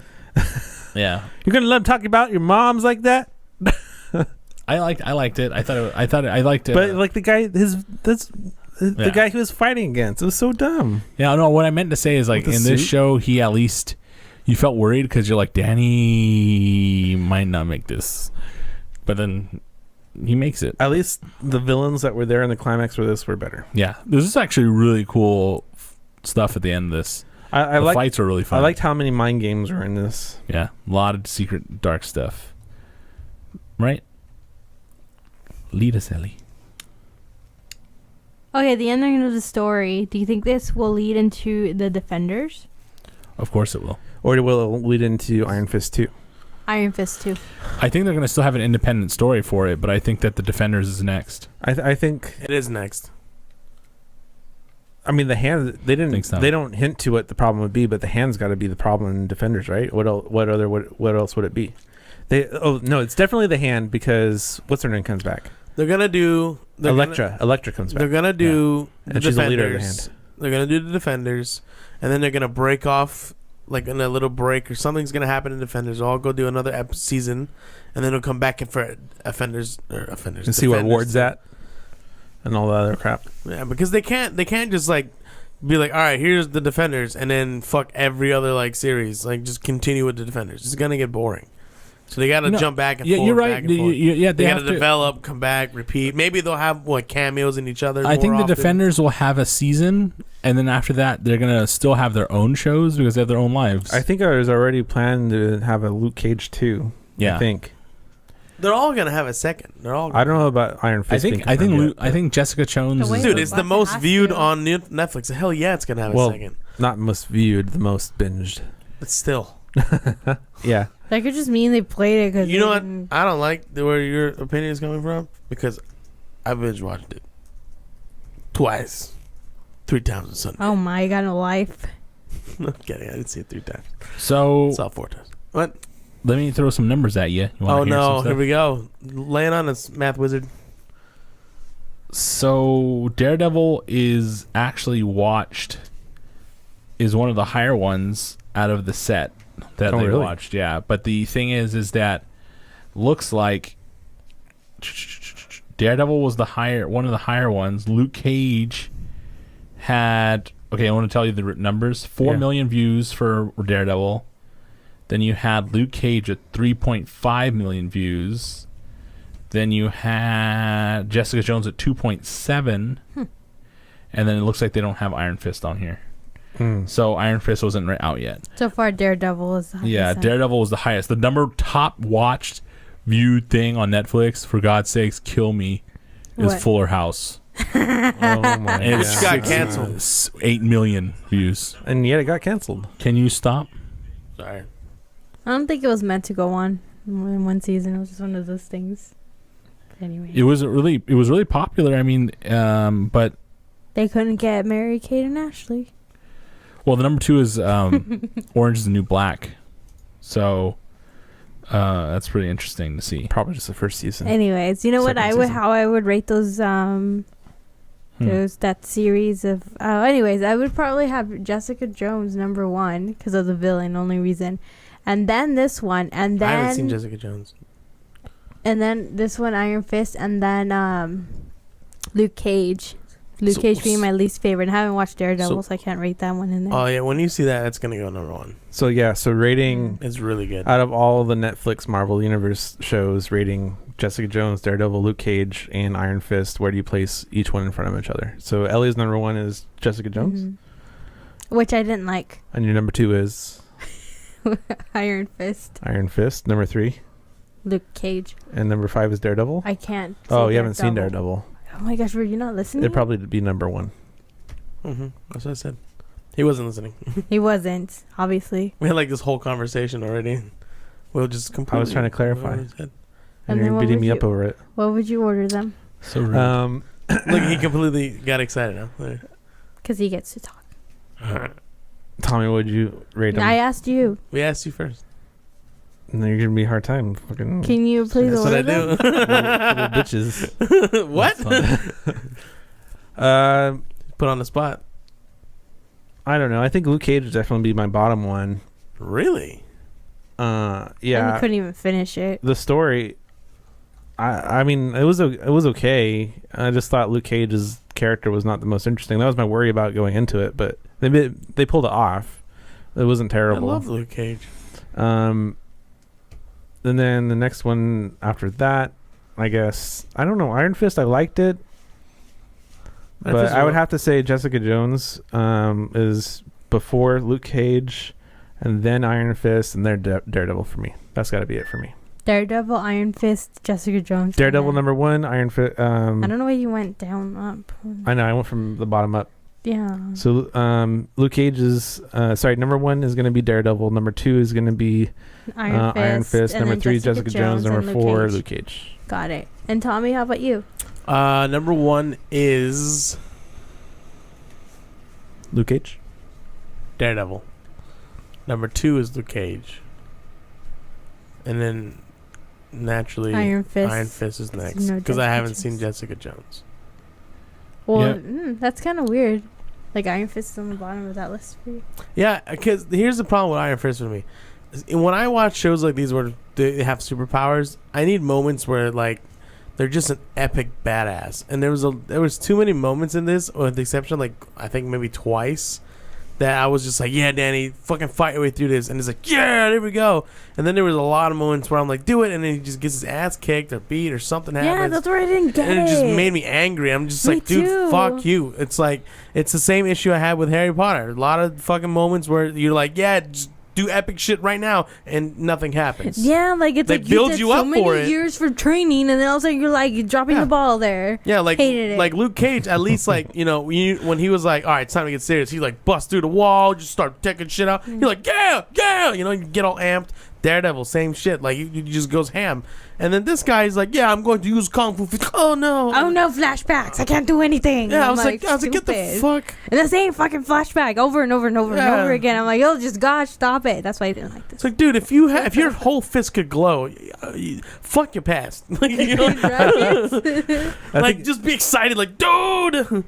Yeah, You're gonna let him talk about your moms like that? I liked it. I liked it. But like the guy, the guy he was fighting against, it was so dumb. Yeah, no. What I meant to say is like With the in this suit? show, he at least you felt worried because you're like Danny might not make this, but then he makes it. At least the villains that were there in the climax for this were better. Yeah, this is actually really cool stuff at the end of this. I The like. fights are really fun. I liked how many mind games were in this. Yeah, a lot of secret dark stuff. Right? Lead us, Ellie. Okay, the ending of the story. Do you think this will lead into the Defenders? Of course it will. Or will it lead into Iron Fist 2? Iron Fist 2. I think they're going to still have an independent story for it, but I think that the Defenders is next. I think. It is next. I mean, the Hand. They didn't. Think so. They don't hint to what the problem would be, but the Hand's got to be the problem in Defenders, right? What else would it be? No, it's definitely the Hand, because what's her name comes back. They're gonna do Elektra. Elektra comes back. They're gonna do the And she's the leader of the Defenders. Hand. They're gonna do the Defenders, and then they're gonna break off like in a little break, or something's gonna happen in Defenders. I'll go do another season, and then they'll come back in for Offenders And see where Defenders. Ward's at, and all the other crap. Yeah, because they can't just like be like, all right, here's the Defenders, and then fuck every other like series, like just continue with the Defenders. It's gonna get boring. So they gotta jump back and forth. You're right. Back and forth. Yeah, They have gotta to develop, come back, repeat. Maybe they'll have cameos in each other. I think more the often. Defenders will have a season, and then after that, they're gonna still have their own shows because they have their own lives. I think I was already planning to have a Luke Cage 2. Yeah. I think. They're all gonna have a second. They're all. I don't know about Iron Fist. I think Jessica Jones. The way Is Dude, the it's the fucking most has viewed to. on Netflix. Hell yeah, it's gonna have a second. not most viewed, the most binged. But still, Yeah. That could just mean they played it because you know what? I don't like where your opinion is coming from, because I binge watched it twice, 3 times on Sunday. Oh my, you got no life. No, I'm kidding. I didn't see it 3 times. so I saw it 4 times. What? let me throw some numbers at you. You wanna Oh hear some no! stuff? Here we go. Laying on us, math wizard. So Daredevil is actually watched is one of the higher ones out of the set that Oh, they really? watched. Yeah, but the thing is that looks like Daredevil was one of the higher ones. Luke Cage had I want to tell you the numbers: 4 million views for Daredevil. Then you had Luke Cage at 3.5 million views. Then you had Jessica Jones at 2.7. And then it looks like they don't have Iron Fist on here. So Iron Fist wasn't out yet. So far, Daredevil is the highest. Yeah, Daredevil was the highest. The top watched viewed thing on Netflix, for God's sakes, kill me, is What? Fuller House. Oh my And Which it's got 6 canceled. 8 million views. And yet it got canceled. Can you stop? Sorry. I don't think it was meant to go on in one season. It was just one of those things. Anyway, It was really popular. I mean, but they couldn't get Mary Kate and Ashley. well, the number 2 is Orange is the New Black. So that's pretty interesting to see. Probably just the first season. Anyways, you know what Second season. how I would rate those that series of anyways, I would probably have Jessica Jones number 1 because of the villain, only reason. And then this one, and then I haven't seen Jessica Jones. And then this one, Iron Fist, and then Luke Cage. Luke Cage being my least favorite. I haven't watched Daredevil, so I can't rate that one in there. Oh yeah, when you see that, it's gonna go number 1. So yeah, so rating It's really good. out of all the Netflix Marvel Universe shows, rating Jessica Jones, Daredevil, Luke Cage, and Iron Fist, where do you place each one in front of each other? So Ellie's number 1 is Jessica Jones, Mhm. Which I didn't like. and your number 2 is Iron Fist. Iron Fist. Number 3 Luke Cage. and number 5 is Daredevil. I can't. Oh, say you haven't seen Daredevil. Oh my gosh, were you not listening? It'd probably be number 1. That's what I said. He wasn't listening. He wasn't, obviously. We had like this whole conversation already. We'll just completely. I was trying to clarify. And And then you're what beating would me you- up over it. What would you order them? So rude. Look, he completely got excited now. Because he gets to talk. Tommy, would you rate them? I asked you. We asked you first. No, you're giving me a hard time. Fucking Can you please That's what order I them? do. little bitches. What? Put on the spot. I don't know. I think Luke Cage would definitely be my bottom one. Really? And you Yeah. couldn't even finish it. The story. I mean, it was okay. I just thought Luke Cage's character was not the most interesting. That was my worry about going into it, but they pulled it off. It wasn't terrible. I love Luke Cage. And then the next one after that, I guess, I don't know. Iron Fist, I liked it, Iron but Fist I would was- have to say Jessica Jones is before Luke Cage, and then Iron Fist, and then Daredevil for me. That's got to be it for me. Daredevil, Iron Fist, Jessica Jones. Daredevil and then- number one, Iron Fist. I don't know why you went down up. I know I went from the bottom up. Yeah. So Luke Cage is number one is going to be Daredevil. Number two is going to be Iron Fist. and Number then three, Jessica Jones. Number and four, Cage. Luke Cage. Got it. And Tommy, how about you? Number one is Luke Cage. Daredevil. Number two is Luke Cage. And then naturally Iron Fist. Iron Fist is next. No Because I Jessica haven't Jones. seen Jessica Jones. Well, Yeah. that's kind of weird. Like Iron Fist is on the bottom of that list for you. Yeah, because here's the problem with Iron Fist for me. When I watch shows like these where they have superpowers, I need moments where like they're just an epic badass. And there was too many moments in this, with the exception like I think maybe twice, that I was just like, yeah, Danny, fucking fight your way through this. And it's like, yeah, there we go. And then there was a lot of moments where I'm like, do it, and then he just gets his ass kicked or beat or something Yeah, happens. that's where I didn't get And it. it just made me angry. I'm just Me like, dude, too. fuck you. It's like, it's the same issue I had with Harry Potter. A lot of fucking moments where you're like, yeah, just do epic shit right now, and nothing happens. Yeah, like it's They like build did you so up many for it. years for training, and then all of a sudden you're like dropping Yeah. the ball there. Yeah, like Hated it. like Luke Cage, at least like, you know, when he was like, all right, it's time to get serious, he like bust through the wall, just start taking shit out. You're like, yeah, you know, you get all amped. Daredevil, same shit. Like he just goes ham. And then this guy's like, yeah, I'm going to use kung fu. Oh no. Oh no, flashbacks! I can't do anything. Yeah, I'm I was like, get the stupid. fuck. And the same fucking flashback over and over and over and Yeah. over again. I'm like, oh, just gosh, stop it. That's why I didn't like this. It's like, dude, if your whole fist could glow, fuck your past. Like, you know, like just be excited, like, dude.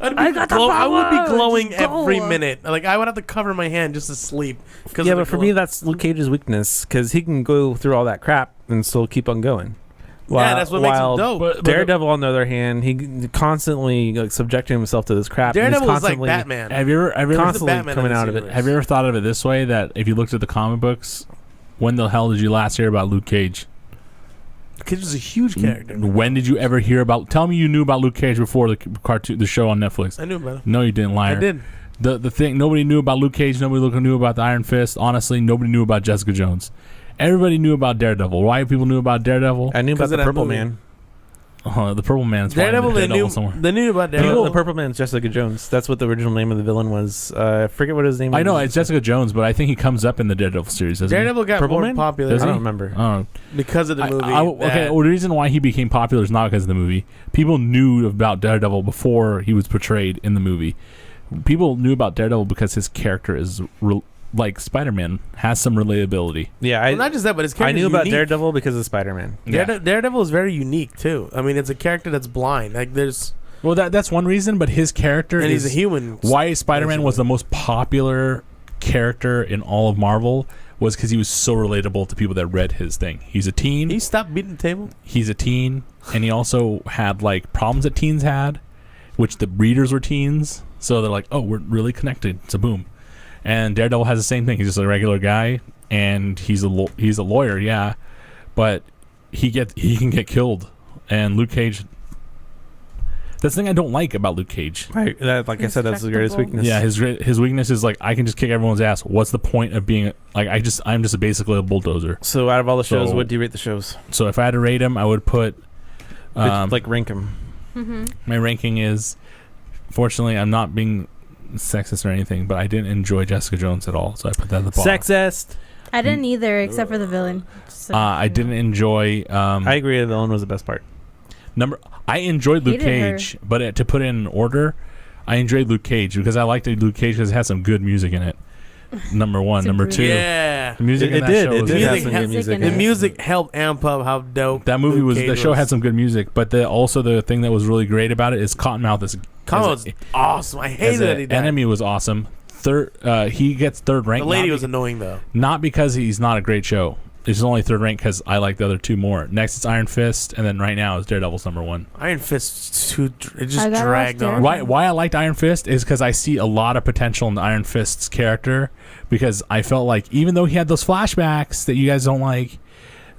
I got the I would power! be glowing Just go. every minute. Like I would have to cover my hand just to sleep. Yeah, but for me, that's Luke Cage's weakness because he can go through all that crap and still keep on going. Yeah, that's what makes him while dope. But Daredevil, on the other hand, he constantly like subjecting himself to this crap. and he's Daredevil is like constantly- Batman. have you ever Constantly Batman coming of out this of it. universe. have you ever thought of it this way, that if you looked at the comic books, when the hell did you last hear about Luke Cage? Cage is a huge character. When did you ever hear about? Tell me you knew about Luke Cage before the cartoon, the show on Netflix. I knew about it. No, you didn't, liar. I did. The thing, nobody knew about Luke Cage. Nobody knew about the Iron Fist. Honestly, nobody knew about Jessica Jones. Everybody knew about Daredevil. Why people knew about Daredevil? I knew about 'Cause the of that Purple movie. Man. The Purple Man's probably Daredevil, they knew. somewhere. They knew about The Daredevil. Purple Man's Jessica Jones. That's what the original name of the villain was. I forget what his name. I know was. it's Jessica Jones, but I think he comes up in the Daredevil series. Doesn't Daredevil got Purple more Man? popular Does I he? don't remember. he? I don't know. because of the movie. Okay, that- well, the reason why he became popular is not because of the movie. People knew about Daredevil before he was portrayed in the movie. People knew about Daredevil because his character is like Spider-Man, has some relatability. Yeah, well, not just that, but his character. I knew about unique. Daredevil because of Spider-Man. Daredevil is very unique too. I mean, it's a character that's blind. Like there's, Well, that's one reason, but his character and is he's a human. why Spider-Man was the most popular character in all of Marvel was because he was so relatable to people that read his thing. He's a teen. He stopped beating the table. He's a teen, and he also had like problems that teens had, which the readers were teens. So they're like, oh, we're really connected. So boom. And Daredevil has the same thing. He's just a regular guy, and he's a lawyer, yeah, but he can get killed. And Luke Cage. That's the thing I don't like about Luke Cage. Like I said, that's the greatest weakness. Yeah, his weakness is like I can just kick everyone's ass. What's the point of being like I'm just basically a bulldozer. So out of all the shows, So- what do you rate the shows? So if I had to rate him, I would put Like rank them. Mm-hmm. my ranking is. Fortunately, I'm not being sexist or anything, but I didn't enjoy Jessica Jones at all, so I put that at the bottom. Sexist. I didn't either, except for the villain. So, I didn't enjoy. I agree. The villain was the best part. I enjoyed Luke Hated Cage, but to put it in order, I enjoyed Luke Cage because I liked Luke Cage because it had some good music in it. Number one, number two. Yeah. The music in that show was It did have music some has- good music. in The it. music helped amp up how dope That movie Luke was. Cage The show had some good music, but also the thing that was really great about it is Cottonmouth is was awesome. I as hated that he an died. enemy was awesome. He gets third rank. The lady not was annoying though. not because he's not a great show. It's only third rank because I like the other two more. Next, it's Iron Fist, and then right now is Daredevil's number one. Iron Fist too. It just I gotta dragged watch on. Why I liked Iron Fist is because I see a lot of potential in Iron Fist's character. Because I felt like even though he had those flashbacks that you guys don't like,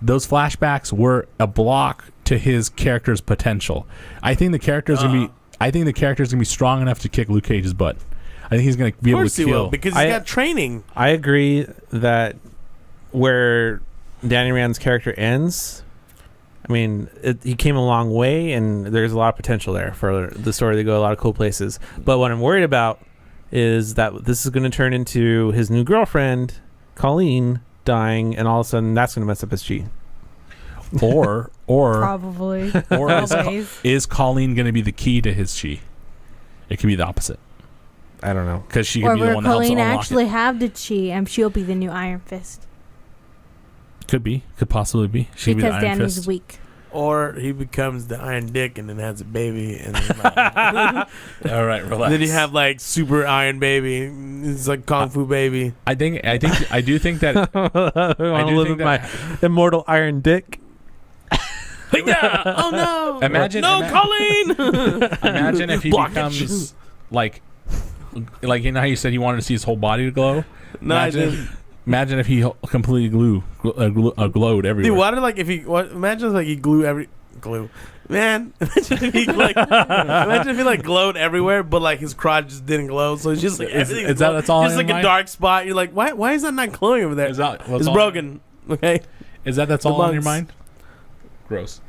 those flashbacks were a block to his character's potential. I think the character's gonna be. I think the character's gonna be strong enough to kick Luke Cage's butt. I think he's gonna be Of able course to he will kill. because he's got training. I agree that where Danny Rand's character ends, I mean, he came a long way, and there's a lot of potential there for the story to go a lot of cool places. But what I'm worried about is that this is going to turn into his new girlfriend, Colleen, dying, and all of a sudden that's going to mess up his chi. or Probably. Always. is Colleen gonna be the key to his chi? It could be the opposite I don't know. because she Or could be the will one that helps Colleen unlock actually it. have the chi and she'll be the new Iron Fist? Could possibly be. She could be the Because Iron Danny's Fist. weak. Or he becomes the Iron Dick and then has a baby, and then, like, All right, relax. then you have like Super Iron Baby. It's like Kung Fu Baby. I do think that I want to do live think with my immortal Iron Dick. Oh no! Imagine- no, ima- Colleen. imagine if he Blockage. becomes like you know how you said you wanted to see his whole body to glow. No, I didn't. Imagine if he completely glowed everywhere. Dude, why did like if he imagine if, like he glue man imagine if he like imagine if he like glowed everywhere but like his crotch just didn't glow, so it's just like everything's glowing. that's all just in like your a mind? dark spot. You're like, why is that not glowing over there? Is that It's broken. Okay, that's The all in your bugs. mind? Gross.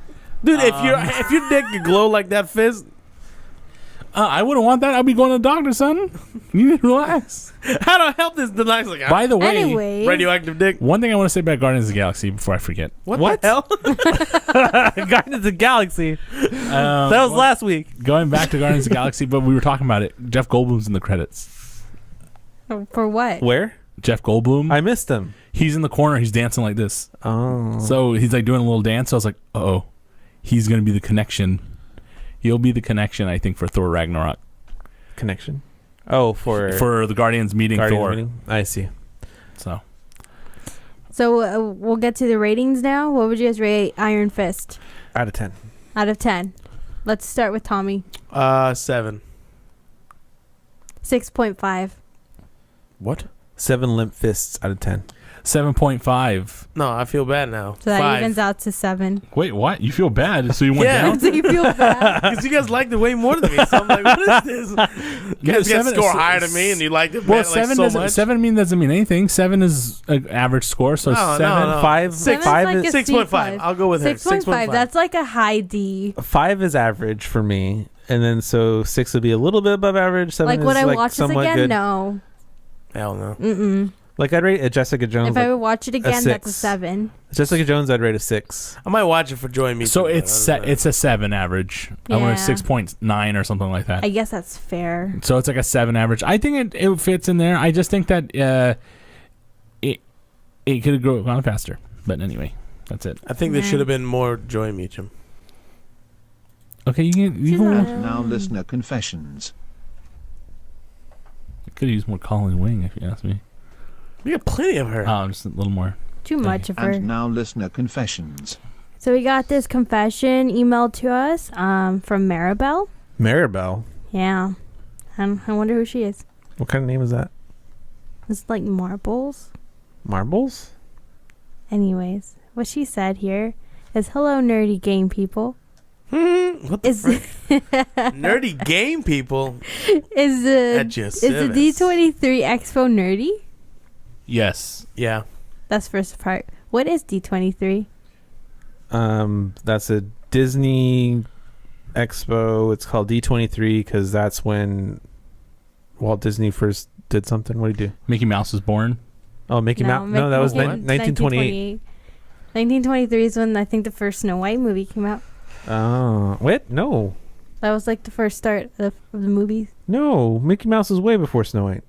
dude, if your dick could glow like that, Fizz, I wouldn't want that. I'd be going to the doctor, son. You need to relax. how do I help this? The nice like By the way, Anyway. radioactive dick. one thing I want to say about Guardians of the Galaxy before I forget. What the hell? Guardians of the Galaxy. That was last week. Going back to Guardians of the Galaxy, but we were talking about it. Jeff Goldblum's in the credits. For what? Where? Jeff Goldblum. I missed him. He's in the corner. He's dancing like this. Oh. So he's like doing a little dance. So I was like, uh-oh. He's going to be the connection. He'll be the connection, I think, for Thor Ragnarok. Connection. Oh, For the Guardians meeting Guardians Thor. meeting? I see. So So we'll get to the ratings now. What would you guys rate Iron Fist Out of 10. out of 10? Let's start with Tommy. 7. 6.5. What? 7 limp fists out of 10. 7.5. No, I feel bad now. So that 5. evens out to 7. Wait, what? You feel bad? So you went Yeah. down? So you feel bad? Because you guys liked it way more than me. So I'm like, what is this? You guys get seven- score higher than me, and you liked it Well, better, like, seven so doesn't. much. 7 doesn't mean anything. 7 is an average score. So No, 7. no. 5. Seven's 5 like is a 6.5. I'll go with her. 6.5. That's like a high D. 5 is average for me, and then so 6 would be a little bit above average. 7 Like is would I like watch this somewhat again? good. No. Hell no. Mm-mm. Like I'd rate Jessica Jones. If I Like, would watch it again, that's a 6. 7. Jessica Jones, I'd rate a 6. I might watch it for Joy and Me. So too, but it's other than it's a 7 average. I want Yeah. a 6.9 or something like that. I guess that's fair. So it's like a 7 average. I think it fits in there. I just think that it could have gone faster. But anyway, that's it. that. I think there Yeah. should have been more Joy Meacham. Okay, you She's can not- And now listener confessions. could use more Colin Wing if you ask me. We got plenty of her. Just a little more. Too much of her. And now listener confessions. So we got this confession emailed to us from Maribel. Maribel. Yeah. I wonder who she is. What kind of name is that? It's like marbles. Marbles? Anyways, what she said here is, "Hello, nerdy game people. What the Is frick? Nerdy game people. is the At your is the service. D23 Expo nerdy?" Yes. Yeah. That's first part. What is D23? That's a Disney expo. It's called D23 because that's when Walt Disney first did something? What did he do? Mickey Mouse was born. Oh, Mickey Mouse. No, that was 1928. 1923 is when I think the first Snow White movie came out. Oh, wait, no. That was like the first start of the movies. No, Mickey Mouse was way before Snow White.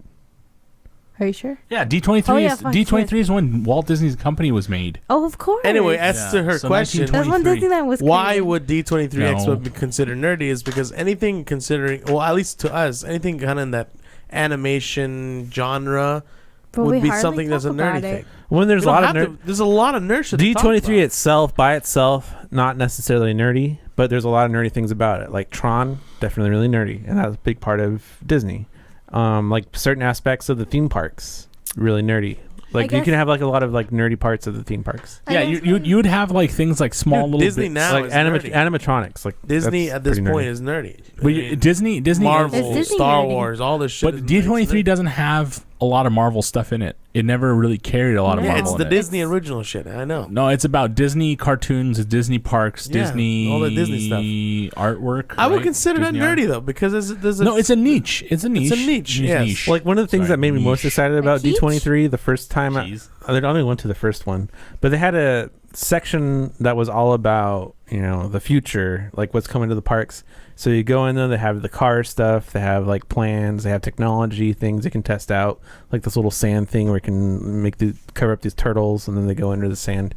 Are you sure? Yeah, D23 Oh, yeah, is fuck, D23 shit. is when Walt Disney's company was made. Oh, of course. Anyway, as Yeah, to her so question, that's when 1923. Disneyland was why created. would D23 No. Expo be considered nerdy is because anything considering, well, at least to us, anything kind of in that animation genre But would we be hardly something that's a talk nerdy about thing. it. When there's We a don't lot of have to- there's a lot of nerd shit to talk D23 about. itself, by itself, not necessarily nerdy, but there's a lot of nerdy things about it. Like Tron, definitely really nerdy, and that's a big part of Disney. Like certain aspects of the theme parks, really nerdy. Like you guess- can have like a lot of like nerdy parts of the theme parks, I Yeah, guess you would have like things like small Dude, little Disney bits. now like is nerdy. animatronics. Like Disney that's at this pretty point nerdy. is nerdy. But Disney Marvel, Is Disney Star nerdy? Wars, all this shit. but is D23 nerdy. doesn't have a lot of Marvel stuff in it. It never really carried a lot of Yeah, Yeah, Marvel it's the in it. Disney original shit. I know. No, it's about Disney cartoons, Disney parks, Yeah, Disney all the Disney artart. I would right? consider Disney that art. nerdy though because there's a No, it's a niche. It's a niche. a niche, yes. Like one of the things Sorry, that made me most niche. excited about Like D23 the first time Jeez. I only went to the first one, but they had a section that was all about, you know, the future, like what's coming to the parks. So you go in there, they have the car stuff, they have like plans, they have technology things you can test out, like this little sand thing where you can cover up these turtles, and then they go under the sand,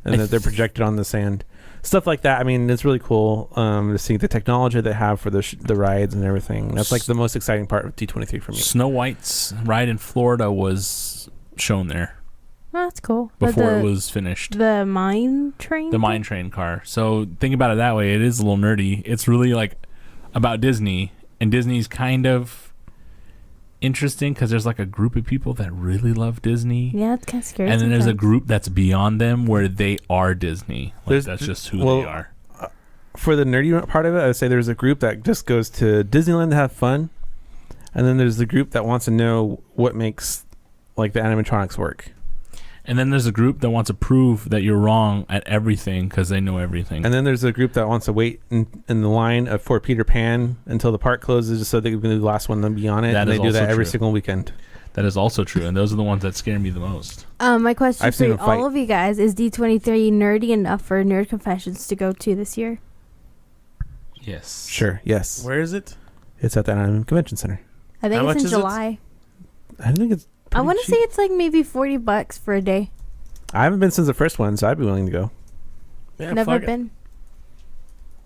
and then they're projected on the sand. Stuff like that. I mean, it's really cool to see the technology they have for the rides and everything. That's like the most exciting part of D23 for me. Snow White's ride in Florida was shown there Oh, that's cool. But before it was finished. the mine train. The mine train car. So think about it that way. It is a little nerdy. It's really like about Disney, and Disney's kind of interesting because there's like a group of people that really love Disney, Yeah, it's kind of scary. and then there's a sometimes. group that's beyond them where they are Disney. Like There's- that's just who well, they are. For the nerdy part of it, I would say there's a group that just goes to Disneyland to have fun, and then there's the group that wants to know what makes like the animatronics work, And then there's a group that wants to prove that you're wrong at everything because they know everything. and then there's a group that wants to wait in the line for Peter Pan until the park closes, just so they can be the last one to be on it. That and they is do that also every true. single weekend. That is also true, and those are the ones that scare me the most. My question I've for seen them fight. all of you guys is: D23 nerdy enough for Nerd Confessions to go to this year? Yes. Sure, yes, Where is it? it's at the Anaheim Convention Center. I think How much it's in is it? July. I think it's. I pretty want to cheap. say it's like maybe $40 for a day. I haven't been since the first one, so I'd be willing to go. Yeah, Never fuck it. been.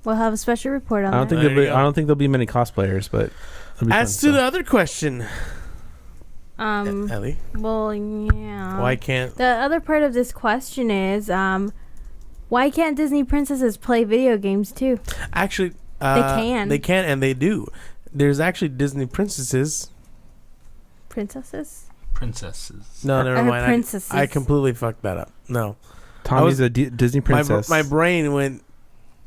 We'll have a special report on I don't that. think There you I go. don't think there'll be many cosplayers, but it'll be As fun, to so. the other question, Ellie, Well, yeah. why can't The other part of this question is, why can't Disney princesses play video games too? actually They can. and they do. There's actually Disney princesses. Princesses? Princesses. No, never mind. Princesses. I completely fucked that up. No, Tommy's a Disney princess. My brain went.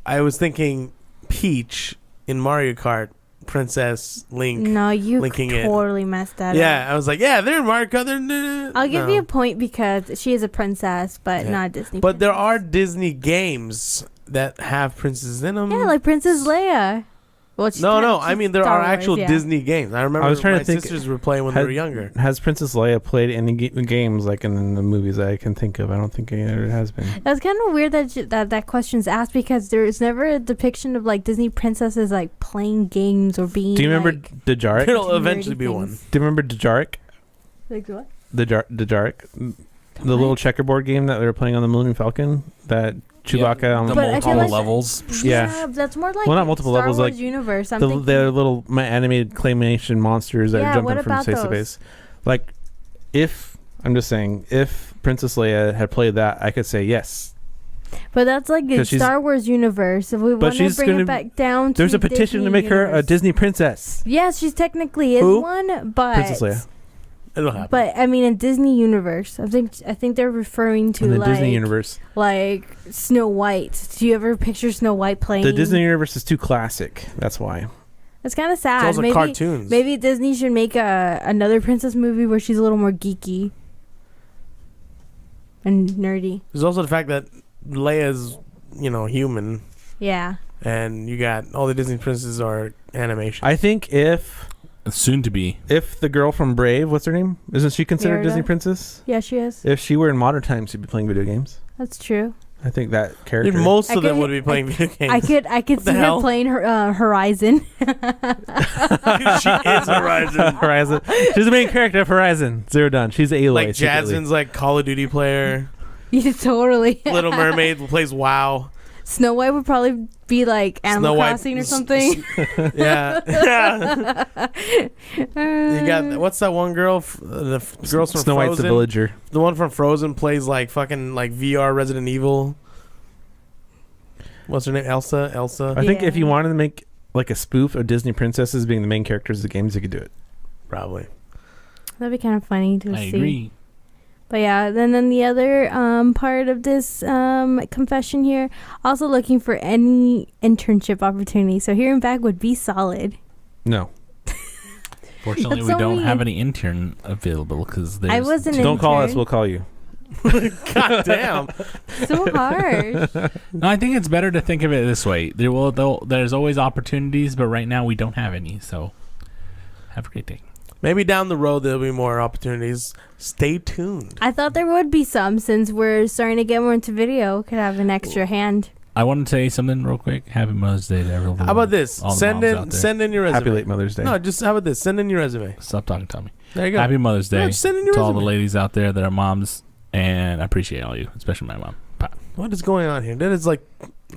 I was thinking Peach in Mario Kart, Princess Link. No, you linking it. totally messed that up. Yeah, I was like, yeah, they're in Mario Kart. They're, I'll give no. you a point because she is a princess, but Yeah. not a Disney But there princess. are Disney games that have princesses in them. Yeah, like Princess Leia. Well, she's no, not- I she's mean there Star are Wars, actual yeah. Disney games. I remember I was trying my to think- sisters were playing when they were younger. Has Princess Leia played any games like in the movies that I can think of? I don't think any ever has been. That's kind of weird that question's asked because there's never a depiction of like Disney princesses like playing games or being. Do you remember like, Djarik? There'll nerdy eventually be things. one. Do you remember Djarik? Like what? Djarik, the little checkerboard game that they were playing on the Millennium Falcon. That Chewbacca on the But I multiple feel like- levels. Yeah. That's more like Well, not multiple Star levels, Wars like universe. I'm the thinking, little animated claymation monsters that Yeah, are jumping what from about space to those? base. Like, I'm just saying, if Princess Leia had played that, I could say yes. but that's like a 'Cause she's- Star Wars universe. If we want to she's bring gonna- it back down, There's to a petition Disney to make her a universe. Disney princess. Yes, she's technically is Who? one, but Princess Leia. It'll happen. But I mean, in Disney universe, I think they're referring to In the like Disney universe. like Snow White. Do you ever picture Snow White playing? The Disney universe is too classic. That's why. It's kind of it's sad. also maybe cartoons. maybe Disney should make another princess movie where she's a little more geeky and nerdy. There's also the fact that Leia's, human, Yeah. and you got all the Disney princesses are animation. I think if Soon to be. If the girl from Brave, what's her name? Isn't she considered Merida. Disney princess? Yeah, she is. If she were in modern times, she'd be playing video games. That's true. I think that character. Most I of them could- would be playing video games. I could see the her hell? playing her Horizon. She is Horizon. Horizon. She's the main character of Horizon. Zero Dawn. She's Aloy. Like secretly. Jasmine's like Call of Duty player. Yeah, totally. Little Mermaid plays WoW. Snow White would probably be like Animal Snow White- Crossing or something. Yeah. You got what's that one girl? Girls from Snow White's the Frozen. villager. The one from Frozen plays like fucking like VR Resident Evil. What's her name? Elsa. I think if you Yeah. wanted to make like a spoof of Disney princesses being the main characters of the games, you could do it. Probably. That'd be kind of funny to I see. agree. But yeah, then the other part of this confession here, also looking for any internship opportunity. So hearing back would be solid. No. Fortunately, That's we so don't mean. have any intern available because I wasn't an Don't call us. intern. We'll call you. God damn. So harsh. No, I think it's better to think of it this way. There's always opportunities, but right now we don't have any. So have a great day. Maybe down the road there'll be more opportunities. Stay tuned. I thought there would be some since we're starting to get more into video. Could have an extra hand. I want to say something real quick. Happy Mother's Day to everyone. How about this? All the Send moms out in there. send in your resume. Happy late Mother's Day. No, just how about this? Send in your resume. Stop talking to me. There you go. Happy Mother's Day just send in your to all the resume. ladies out there that are moms, and I appreciate all you, especially my mom. What is going on here? That is like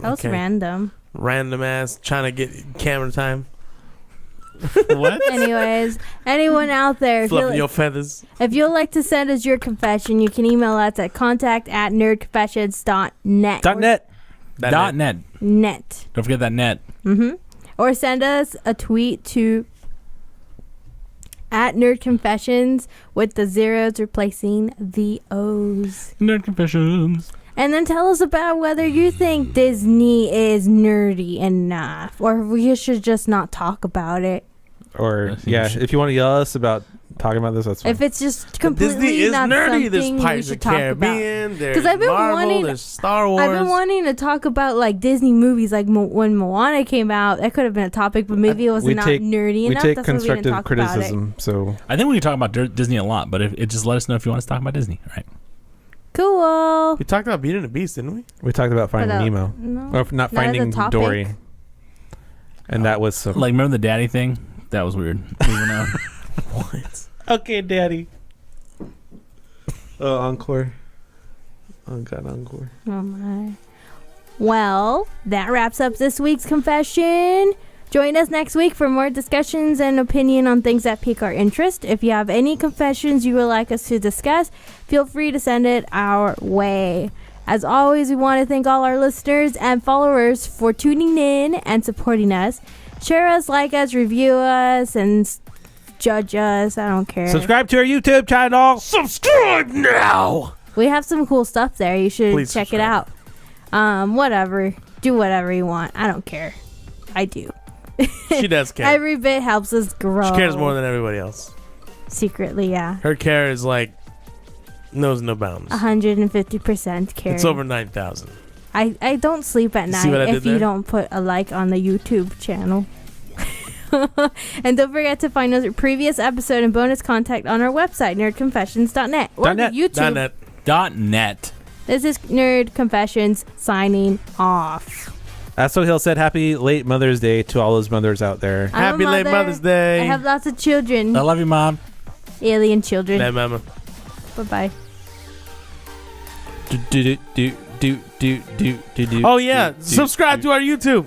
That was random. random ass trying to get camera time. What? Anyways, anyone out there, Fluffing your feathers. if you'd like to send us your confession, you can email us at contact@nerdconfessions.net. .net. .net. Net. Don't forget that net. Or send us a tweet to @nerdconfessions with the zeros replacing the O's. Nerd confessions. And then tell us about whether you think Disney is nerdy enough, or if we should just not talk about it. Or I think yeah, we should- if you want to yell at us about talking about this, that's fine. If it's just completely Disney is not nerdy. something There's we Pirates should of talk about. Caribbean. There's 'Cause I've been Marvel. wanting- There's Star Wars. I've been wanting to talk about like Disney movies, like when Moana came out. That could have been a topic, but maybe it was we not take- nerdy we enough. take That's why we didn't constructive talk about it. criticism. So I think we can talk about Disney a lot, but if it just let us know if you want us to talk about Disney. All right. Cool. We talked about Beauty and the Beast, didn't we? we talked about Finding But, Nemo, No. or not Not as a Finding topic. Dory, and that was so. Like, remember the daddy thing? That was weird. Moving on. What? Okay, Daddy. Oh, encore. Oh God, encore. Oh my. Well, that wraps up this week's confession. Join us next week for more discussions and opinion on things that pique our interest. If you have any confessions you would like us to discuss, feel free to send it our way. As always, we want to thank all our listeners and followers for tuning in and supporting us. Share us, like us, review us, and judge us. I don't care. Subscribe to our YouTube channel. Subscribe now. We have some cool stuff there. You should Please check it out. Whatever. Do whatever you want. I don't care. I do. She does care. Every bit helps us grow. She cares more than everybody else. Secretly, yeah. Her care is like knows no bounds. 150% care. It's over 9,000. I don't sleep at You see night what I if did you there? don't put a like on the YouTube channel. And don't forget to find our previous episode and bonus content on our website, nerdconfessions.net. Or .net. YouTube. .net. .net. This is Nerd Confessions signing off. As Sohail said, happy late Mother's Day to all those mothers out there. I'm a Happy late mother. Mother's Day. I have lots of children. I love you, Mom. Alien children. Hey, mama. Bye-bye. Oh yeah, subscribe to our YouTube.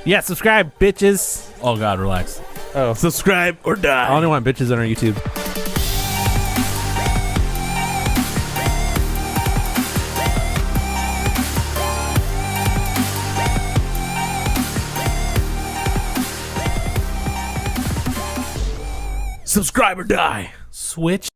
Yeah, subscribe, bitches. Oh, God, relax. Oh, Subscribe or die. I only want bitches on our YouTube. Subscribe or die. Switch.